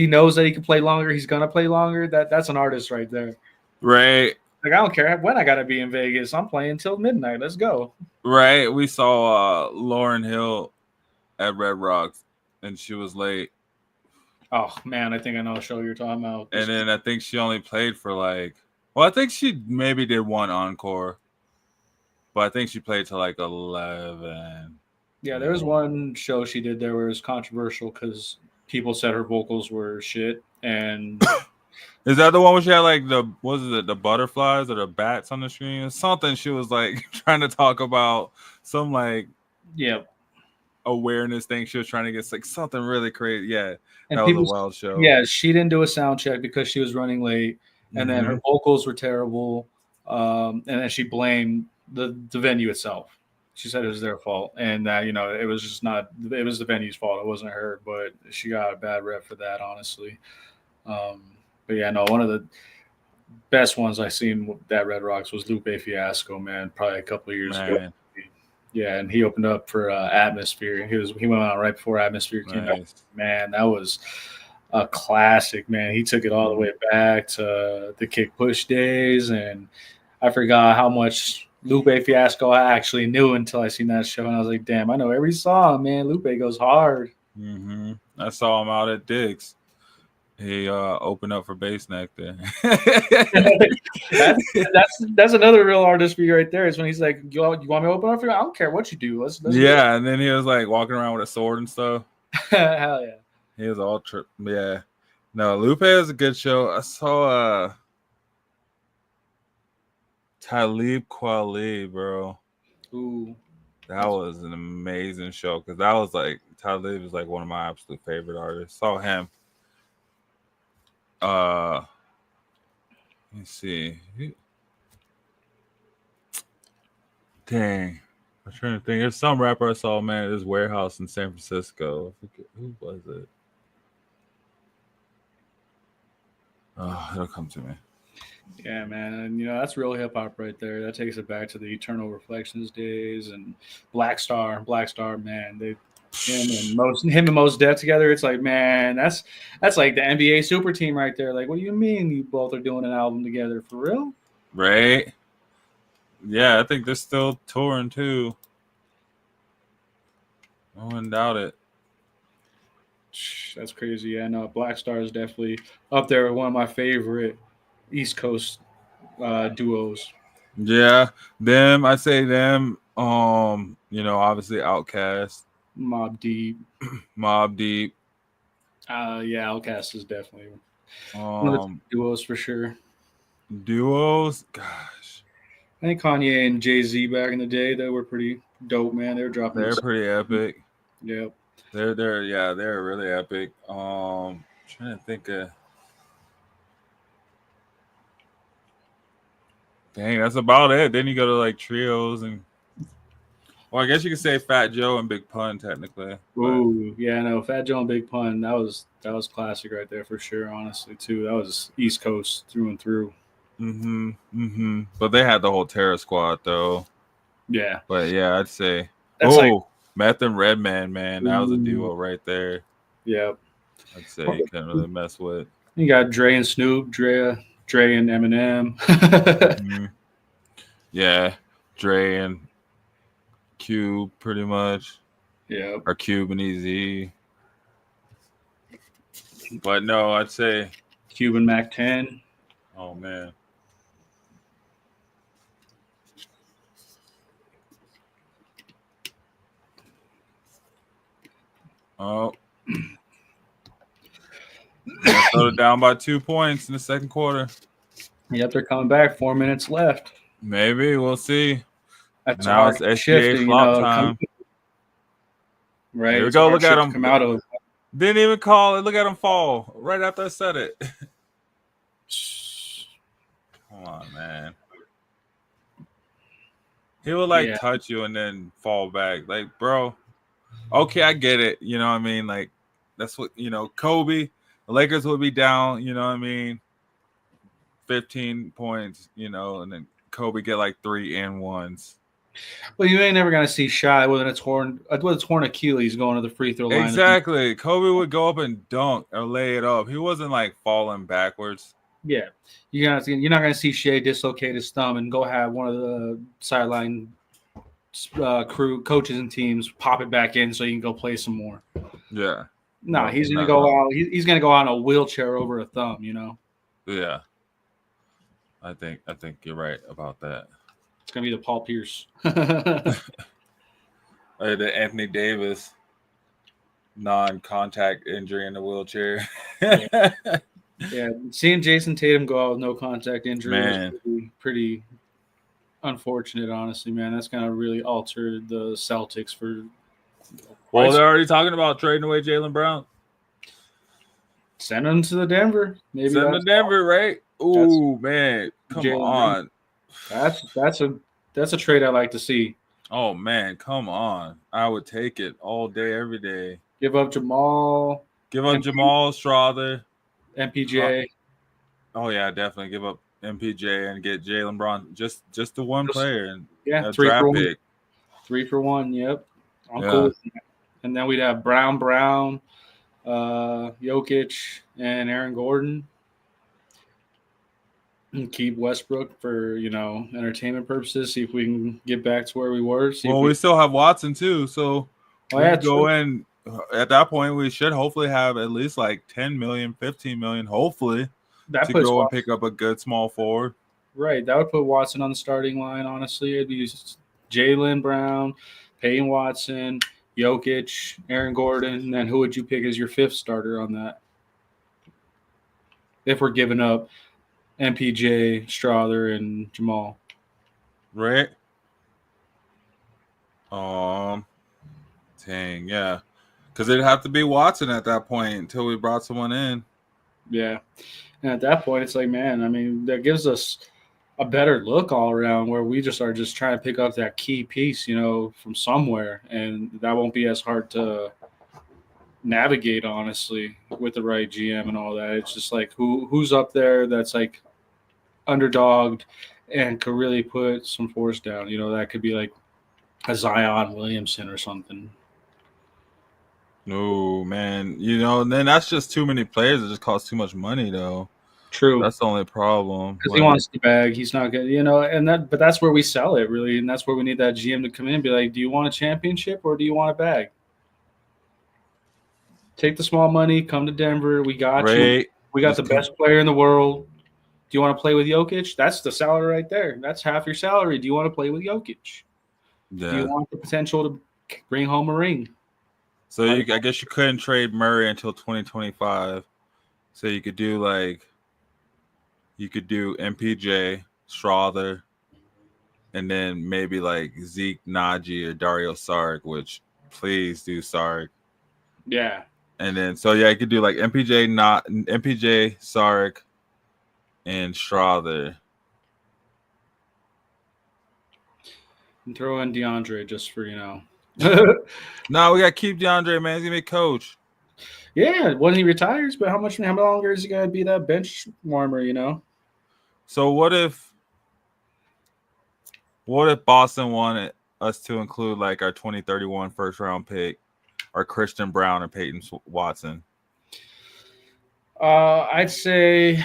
knows that he can play longer, he's gonna play longer. That's an artist right there. Right. Like I don't care when I gotta be in Vegas. I'm playing till midnight. Let's go. Right. We saw Lauryn Hill at Red Rocks, and she was late. Oh man, I think I know the show you're talking about. And then I think she only played for like, well, I think she maybe did one encore, but I think she played till like 11. Yeah, there was one show she did there where it was controversial because people said her vocals were shit. And is that the one where she had like the butterflies or the bats on the screen or something? She was like trying to talk about some like awareness thing. She was trying to get like something really crazy. Yeah, and that was a wild show. Yeah, she didn't do a sound check because she was running late, and then her vocals were terrible. And then she blamed the venue itself. She said it was their fault, and that it was just not. It was the venue's fault. It wasn't her, but she got a bad rep for that, honestly. But yeah, no, one of the best ones I seen at Red Rocks was Lupe Fiasco, man, probably a couple of years ago. Yeah, and he opened up for Atmosphere. He went out right before Atmosphere came out. Man, that was a classic, man. He took it all the way back to the Kick Push days, and I forgot how much Lupe Fiasco I actually knew until I seen that show, and I was like, damn, I know every song, man. Lupe goes hard. I saw him out at Dick's. He opened up for Bass Nectar. that's another real artist for you right there. Is when he's like, you want me to open up for you? I don't care what you do. Let's yeah, and then he was like walking around with a sword and stuff. Hell yeah. He was all yeah. No, Lupe was a good show. I saw Talib Kweli, bro. Ooh. That was an amazing show because that was like Talib is like one of my absolute favorite artists. Saw him. Let me see. Dang. I'm trying to think. There's some rapper I saw, man, at this warehouse in San Francisco. I forget, who was it? Oh, it'll come to me. Yeah, man, and that's real hip hop right there. That takes it back to the Eternal Reflections days and Black Star, man. Him and Mos Def together. It's like, man, that's like the NBA super team right there. Like, what do you mean you both are doing an album together for real? Right? Yeah, I think they're still touring too. I wouldn't doubt it. That's crazy. Yeah, no, Black Star is definitely up there with one of my favorite East Coast duos. Yeah, them. I say them. Obviously Outkast, Mobb Deep. Mobb Deep. Yeah, Outkast is definitely one of the duos for sure. Duos, gosh. I think Kanye and Jay-Z back in the day, they were pretty dope, man. They were dropping. They're pretty epic. Yep. They're really epic. Trying to think of. Dang, that's about it. Then you go to like trios and. Well, I guess you could say Fat Joe and Big Pun technically. Ooh, yeah, no, Fat Joe and Big Pun. That was classic right there for sure. Honestly, too, that was East Coast through and through. But they had the whole Terror Squad though. Yeah. But yeah, I'd say. That's Meth and Redman, man, that was a duo right there. Yep. I'd say you can't really mess with. You got Dre and Snoop, Dre and Eminem. Yeah, Dre and Cube, pretty much. Yeah. Or Cube and Easy. But no, I'd say Cube and Mac 10. Oh man. Oh. Minnesota down by 2 points in the second quarter. Yep, they're coming back. 4 minutes left. Maybe we'll see. That's now it's SGA flop time. Right. Here we go. Look at him. Come out of. Didn't even call it. Look at him fall right after I said it. Come on, man. He would touch you and then fall back. Like, bro. Okay, I get it. You know what I mean? Like, that's what, Kobe, the Lakers would be down, you know what I mean? 15 points, and then Kobe get like 3-and-1s. Well, you ain't never gonna see Shy with a torn Achilles going to the free throw line. Exactly. Kobe would go up and dunk or lay it up. He wasn't like falling backwards. Yeah. You're not gonna see Shea dislocate his thumb and go have one of the sideline crew coaches and teams pop it back in so you can go play some more. Yeah. No, he's gonna go out. He's gonna go out in a wheelchair over a thumb. Yeah. I think you're right about that. It's gonna be the Paul Pierce. The Anthony Davis non-contact injury in the wheelchair. Yeah, seeing Jason Tatum go out with no contact injury was pretty unfortunate, honestly, man. That's gonna really alter the Celtics for. Well, they're already talking about trading away Jaylen Brown. Send him to the Denver. Maybe send him to Denver, right? Ooh, man, come on. That's a trade I like to see. Oh man, come on! I would take it all day, every day. Give up Jamal. Jamal Strawther. MPJ. Oh yeah, definitely give up MPJ and get Jaylen Brown. Just the one player and a 3 draft for 1. pick. 3 for 1. Yep. I'm cool with that. And then we'd have Brown, Jokic, and Aaron Gordon. And keep Westbrook for entertainment purposes. See if we can get back to where we were. We still have Watson too, so we go true. In. At that point, we should hopefully have at least like 10 million, 15 million, hopefully, to go and pick up a good small forward. Right. That would put Watson on the starting line, honestly. It'd be Jaylen Brown, Peyton Watson, Jokic, Aaron Gordon, and then who would you pick as your fifth starter on that? If we're giving up MPJ, Strawther, and Jamal. Right. Dang, yeah. Because it'd have to be Watson at that point until we brought someone in. Yeah. And at that point, it's like, man, I mean, that gives us a better look all around where we just are just trying to pick up that key piece, from somewhere. And that won't be as hard to navigate, honestly, with the right GM and all that. It's just like who's up there that's like underdogged and could really put some force down. That could be like a Zion Williamson or something. No, man. And then that's just too many players. It just costs too much money, though. True. That's the only problem. Because he wants the bag. He's not good, but that's where we sell it, really. And that's where we need that GM to come in and be like, do you want a championship or do you want a bag? Take the small money, come to Denver. We got you. We got the best player in the world. Do you want to play with Jokic? That's the salary right there. That's half your salary. Do you want to play with Jokic? Yeah. Do you want the potential to bring home a ring? So I guess you couldn't trade Murray until 2025. So you could do MPJ, Strother, and then maybe like Zeke, Najee, or Dario Saric, which please do Saric. Yeah. And then you could do like MPJ, Saric, and Strother. And throw in DeAndre just for, No, we got to keep DeAndre, man. He's going to be coach. Yeah, when he retires, but how longer is he going to be that bench warmer, So what if Boston wanted us to include like our 2031 first round pick, or Christian Brown or Peyton Watson? I'd say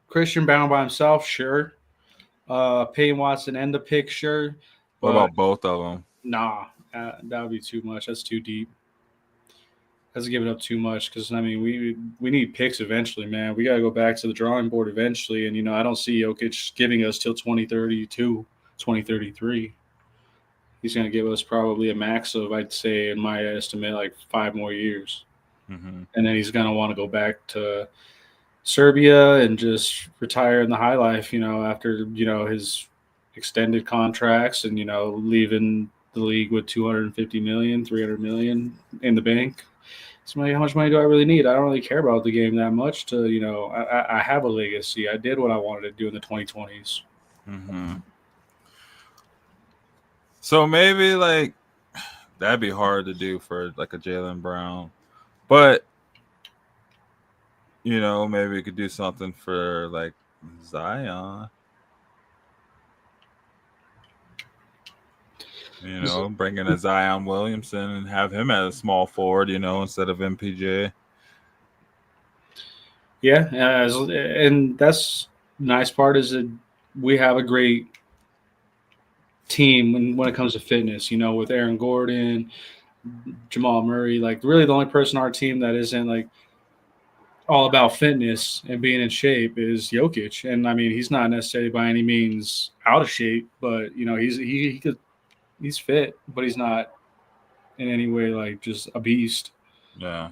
Christian Brown by himself, sure. Peyton Watson and the pick, sure. What about both of them? Nah, that would be too much. That's too deep. That's giving up too much because, I mean, we need picks eventually, man. We got to go back to the drawing board eventually. And, I don't see Jokic giving us till 2032, 2033. He's going to give us probably a max of, I'd say, in my estimate, like 5 more years. Mm-hmm. And then he's going to want to go back to Serbia and just retire in the high life, after, his extended contracts and, leaving the league with $250 million, $300 million in the bank. So how much money do I really need? I don't really care about the game that much to, I have a legacy. I did what I wanted to do in the 2020s. Mm-hmm. So maybe like that'd be hard to do for like a Jaylen Brown, but maybe we could do something for like Zion. Bring in a Zion Williamson and have him as a small forward, instead of MPJ. Yeah, and that's the nice part is that we have a great team when it comes to fitness, with Aaron Gordon, Jamal Murray. Like, really the only person on our team that isn't, like, all about fitness and being in shape is Jokic. And, I mean, he's not necessarily by any means out of shape, but, he's fit, but he's not in any way like just a beast. Yeah.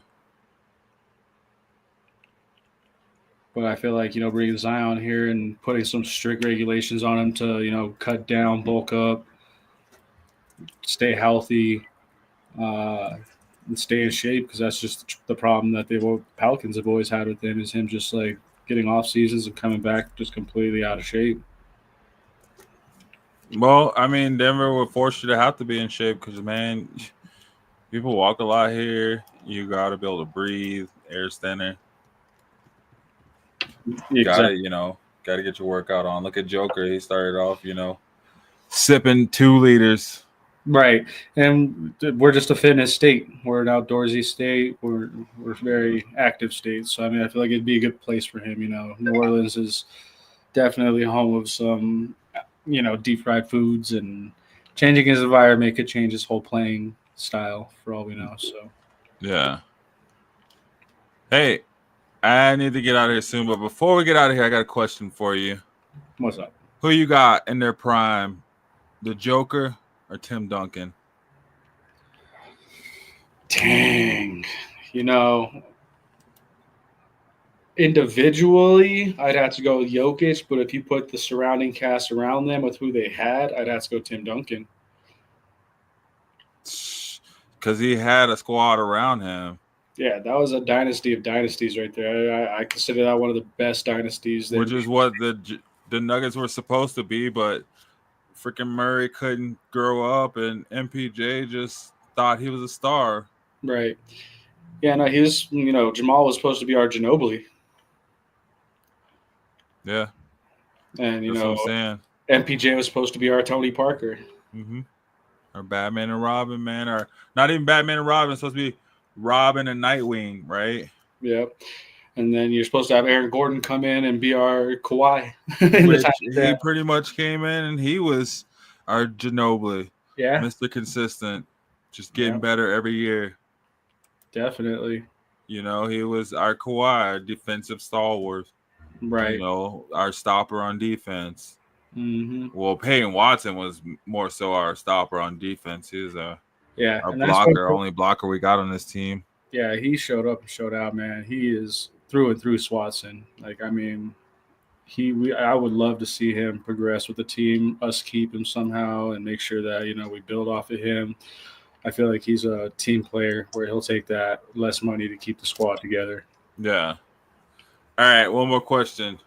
But I feel like, bringing Zion here and putting some strict regulations on him to, cut down, bulk up, stay healthy, and stay in shape, because that's just the problem that Pelicans have always had with him, is him just like getting off seasons and coming back just completely out of shape. Well, I mean, Denver would force you to have to be in shape because, man, people walk a lot here. You got to be able to breathe. Air's thinner. Exactly. Got to get your workout on. Look at Joker. He started off, sipping 2 liters. Right. And we're just a fitness state. We're an outdoorsy state. We're a very active state. So, I mean, I feel like it'd be a good place for him. New Orleans is definitely home of some – deep fried foods, and changing his environment could change his whole playing style for all we know. So, yeah. Hey, I need to get out of here soon, but before we get out of here, I got a question for you. What's up? Who you got in their prime, the Joker or Tim Duncan? Dang. Individually, I'd have to go with Jokic, but if you put the surrounding cast around them with who they had, I'd have to go Tim Duncan. Because he had a squad around him. Yeah, that was a dynasty of dynasties right there. I consider that one of the best dynasties. which is what the Nuggets were supposed to be, but freaking Murray couldn't grow up, and MPJ just thought he was a star. Right. Yeah, no, he was, Jamal was supposed to be our Ginobili. Yeah, And, that's what I'm saying. MPJ was supposed to be our Tony Parker. Mm-hmm. Or Batman and Robin, man, or not even Batman and Robin. It's supposed to be Robin and Nightwing, right? Yep. And then you're supposed to have Aaron Gordon come in and be our Kawhi. Which he pretty much came in and he was our Ginobili. Yeah. Mr. Consistent. Just getting better every year. Definitely. He was our Kawhi, our defensive stalwart. Right. Our stopper on defense. Mm-hmm. Well, Peyton Watson was more so our stopper on defense. He was our and blocker, only blocker we got on this team. Yeah, he showed up and showed out, man. He is through and through Swatson. Like, I mean, I would love to see him progress with the team, us keep him somehow and make sure that, we build off of him. I feel like he's a team player where he'll take that less money to keep the squad together. Yeah. All right, one more question.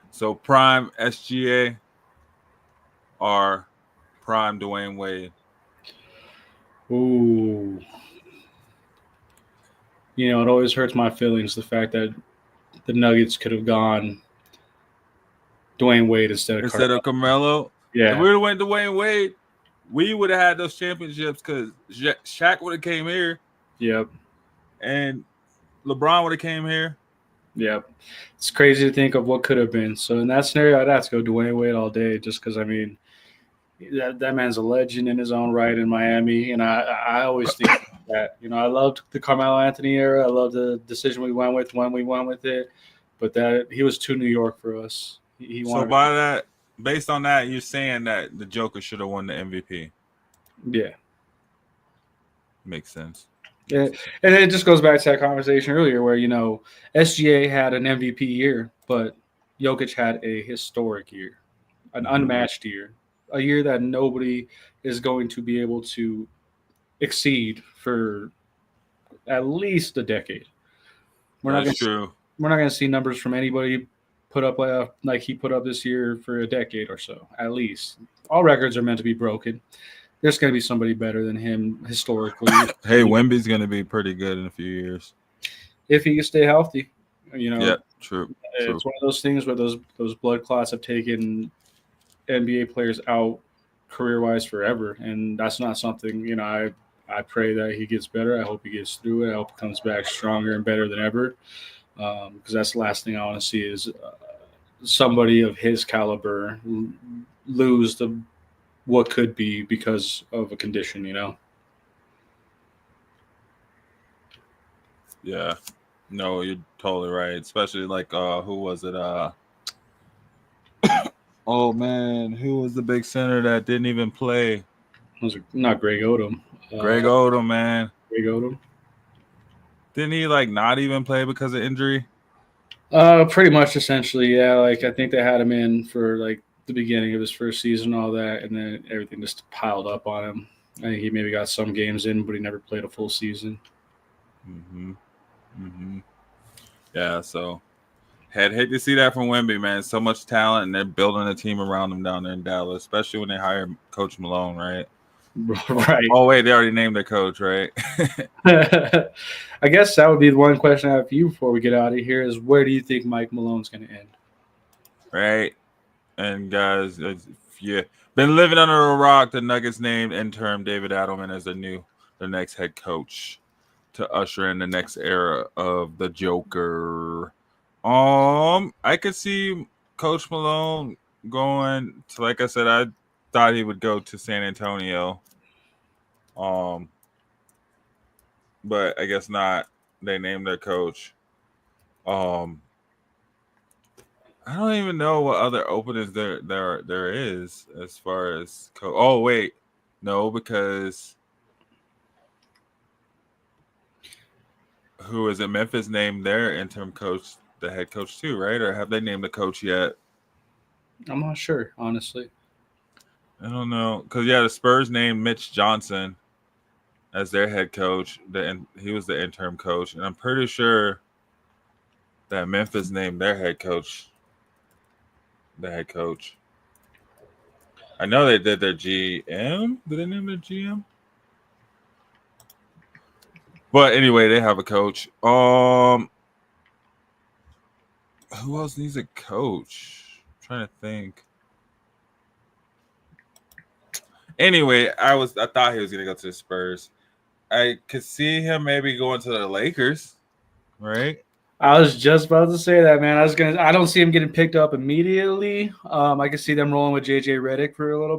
So prime SGA or prime Dwayne Wade? Ooh. It always hurts my feelings, the fact that the Nuggets could have gone Dwayne Wade instead of Carmelo. Yeah. If we would have went Dwayne Wade, we would have had those championships because Shaq would have came here. Yep. And LeBron would have came here. Yep. It's crazy to think of what could have been. So in that scenario, I'd have to go Dwayne Wade all day just because, I mean, that man's a legend in his own right in Miami. And I always think that, I loved the Carmelo Anthony era. I love the decision we went with when we went with it. But that he was too New York for us. Based on that, you're saying that the Joker should have won the MVP. Yeah. Makes sense. Yeah, and it just goes back to that conversation earlier where, SGA had an MVP year, but Jokic had a historic year, an unmatched year, a year that nobody is going to be able to exceed for at least a decade. That's true. We're not going to see numbers from anybody put up like he put up this year for a decade or so, at least. All records are meant to be broken. There's going to be somebody better than him historically. Hey, Wemby's going to be pretty good in a few years. If he can stay healthy. Yeah, true. It's one of those things where those blood clots have taken NBA players out career-wise forever, and that's not something, I pray that he gets better. I hope he gets through it. I hope he comes back stronger and better than ever, because that's the last thing I want to see is somebody of his caliber lose what could be because of a condition, Yeah. No, you're totally right. Especially like who was it? Oh man, who was the big center that didn't even play? Was it not Greg Odom? Greg Odom, man. Greg Odom. Didn't he not even play because of injury? Pretty much, essentially, yeah. Like I think they had him in for the beginning of his first season, all that, and then everything just piled up on him. I think he maybe got some games in, but he never played a full season. Yeah, so hate to see that from Wemby, man. So much talent, and they're building a team around him down there in Dallas, especially when they hire Coach Malone, right? Right. Oh wait, they already named their coach, right? I guess that would be the one question I have for you before we get out of here is where do you think Mike Malone's going to end? Right. And guys, if you been living under a rock, the Nuggets named interim David Adelman as the next head coach to usher in the next era of the Joker. I could see Coach Malone going to, like I said, I thought he would go to San Antonio. But I guess not. They named their coach. I don't even know what other openings there is as far as oh wait, no, because who is it? Memphis named their interim coach the head coach too, right? Or have they named the coach yet? I'm not sure, honestly. I don't know, because the Spurs named Mitch Johnson as their head coach. He was the interim coach, and I'm pretty sure that Memphis named their head coach the head coach. I know they did their GM. Did they name their GM? But anyway, they have a coach. Who else needs a coach? I'm trying to think. Anyway, I thought he was gonna go to the Spurs. I could see him maybe going to the Lakers, right? I was just about to say that, man. I don't see him getting picked up immediately. I could see them rolling with JJ Redick for a little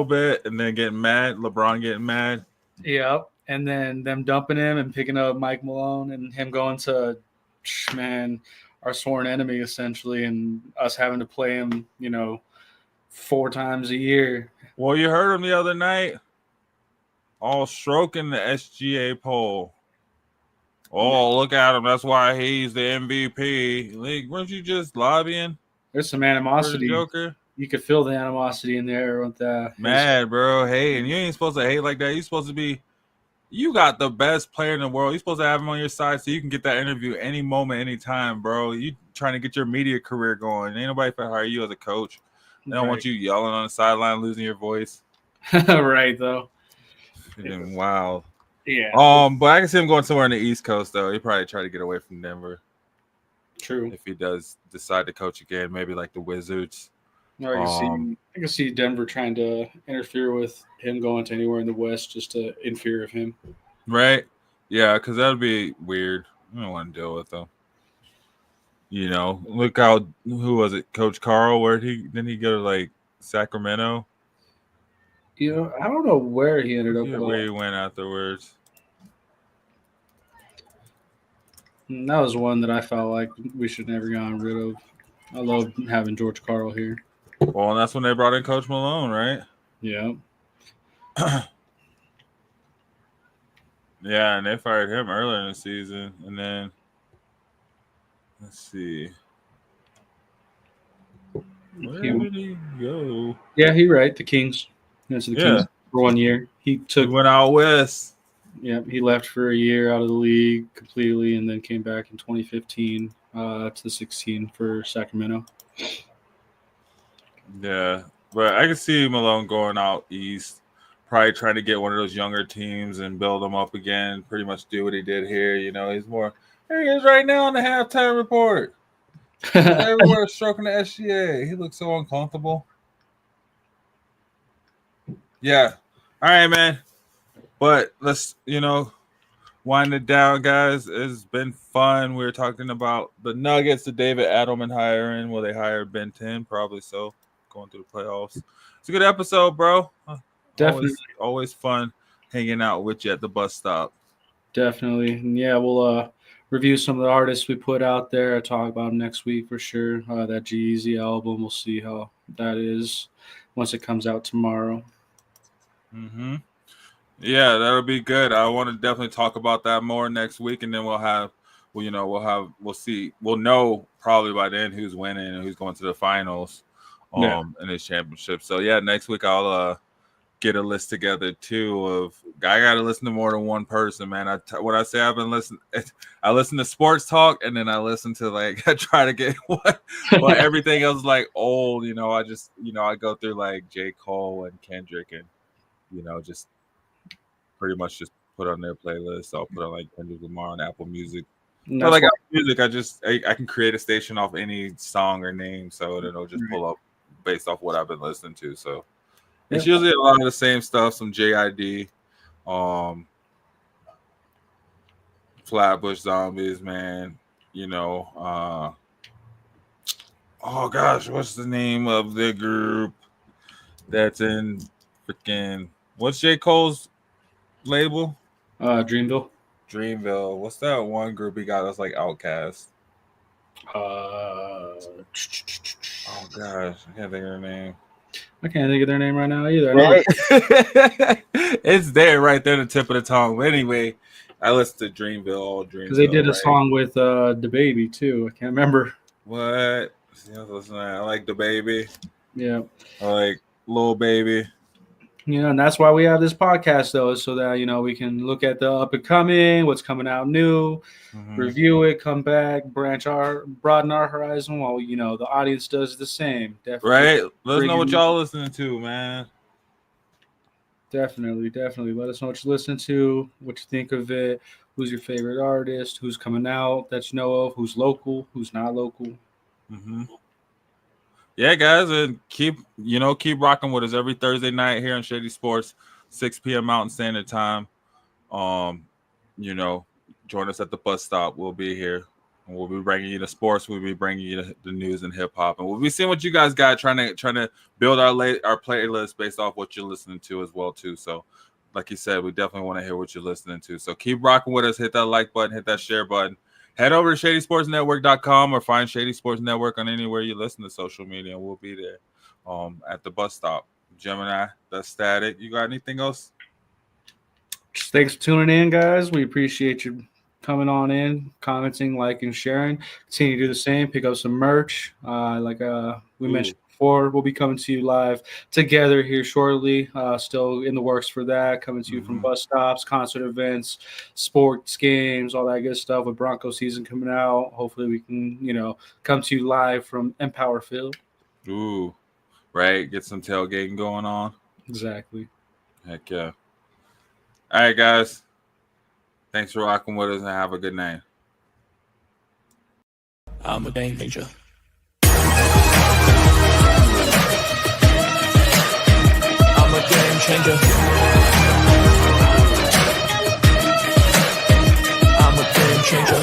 bit. And then getting mad. LeBron getting mad. Yep. And then them dumping him and picking up Mike Malone and him going to, man, our sworn enemy essentially, and us having to play him, 4 times a year. Well, you heard him the other night, all stroking the SGA pole. Oh, look at him. That's why he's the MVP. Like, weren't you just lobbying? There's some animosity. Joker. You could feel the animosity in there with that. Mad, bro. Hey, and you ain't supposed to hate like that. You're supposed to be – you got the best player in the world. You're supposed to have him on your side so you can get that interview any moment, any time, bro. You trying to get your media career going. Ain't nobody to hire you as a coach. They don't want you yelling on the sideline, losing your voice. Right, though. Wow. Yeah. But I can see him going somewhere on the East Coast, though. He probably try to get away from Denver. True. If he does decide to coach again, maybe like the Wizards. Or I can see Denver trying to interfere with him going to anywhere in the West just to in fear of him. Right? Yeah, because that would be weird. I don't want to deal with him. Look how who was it? Coach Carl? Didn't he go to like Sacramento? I don't know where he ended up. Where he went afterwards. And that was one that I felt like we should never gotten rid of. I love having George Karl here. Well, and that's when they brought in Coach Malone, right? Yeah. Yeah, and they fired him earlier in the season. And then, let's see. Where did he go? Yeah, he's right. The Kings. That's the Kings for 1 year. He went out west. Yeah, he left for a year out of the league completely and then came back in 2015 to the 16 for Sacramento. Yeah, but I can see Malone going out east, probably trying to get one of those younger teams and build them up again, pretty much do what he did here. He's more – there he is right now on the halftime report. He's everywhere stroking the SGA. He looks so uncomfortable. Yeah. All right, man. But let's, wind it down, guys. It's been fun. We were talking about the Nuggets, the David Adelman hiring. Will they hire Ben 10? Probably so. Going through the playoffs. It's a good episode, bro. Definitely. Always fun hanging out with you at the bus stop. Definitely. And yeah, we'll review some of the artists we put out there. I'll talk about them next week for sure. That G-Eazy album, we'll see how that is once it comes out tomorrow. Mm-hmm. Yeah, that'll be good. I want to definitely talk about that more next week, and then we'll see. We'll know probably by then who's winning and who's going to the finals in this championship. So yeah, next week I'll get a list together too of I got to listen to more than one person, man. When I say I've been listening, I listen to sports talk, and then I listen to like I try to get what everything else is like old. I just I go through like J. Cole and Kendrick and just pretty much just put on their playlist. I'll put on like Kendrick Lamar on Apple Music. So like Apple Music, I can create a station off any song or name, so it'll just pull up based off what I've been listening to. So it's usually a lot of the same stuff, some JID, Flatbush Zombies, man. Oh gosh, what's the name of the group that's in freaking what's J. Cole's label? Dreamville. What's that one group he got that's like Outkast? Oh gosh, I can't think of their name. I can't think of their name right now either. Right? It's there right there, the tip of the tongue. But anyway, I listened to Dreamville, because they did a song with the Baby too. I can't remember what. I like the Baby. Yeah, I like Lil Baby. And that's why we have this podcast, though, so that, we can look at the up and coming, what's coming out new, review it, come back, broaden our horizon while, the audience does the same. Definitely. Right? Let us know what y'all listening to, man. Definitely. Let us know what you listen to, what you think of it, who's your favorite artist, who's coming out that you know of, who's local, who's not local. Yeah, guys, and keep rocking with us every Thursday night here on Shady Sports, 6 p.m. Mountain Standard Time. Join us at the bus stop. We'll be here, and we'll be bringing you the sports. We'll be bringing you the news and hip hop, and we'll be seeing what you guys got. Trying to build our playlist based off what you're listening to as well too. So, like you said, we definitely want to hear what you're listening to. So keep rocking with us. Hit that like button. Hit that share button. Head over to ShadySportsNetwork.com or find Shady Sports Network on anywhere you listen to social media, and we'll be there at the bus stop. Gemini, that's Statik. You got anything else? Thanks for tuning in, guys. We appreciate you coming on in, commenting, liking, sharing. Continue to do the same. Pick up some merch. Like we mentioned before, we'll be coming to you live together here shortly. Still in the works for that. Coming to you from bus stops, concert events, sports games, all that good stuff with Bronco season coming out. Hopefully we can, come to you live from Empower Field. Ooh, right. Get some tailgating going on. Exactly. Heck yeah. All right, guys. Thanks for rocking with us and have a good night. I'm a game changer. I'm a game changer. I'm a game changer.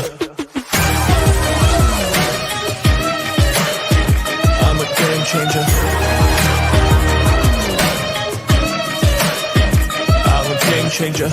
I'm a game changer. I'm a game changer.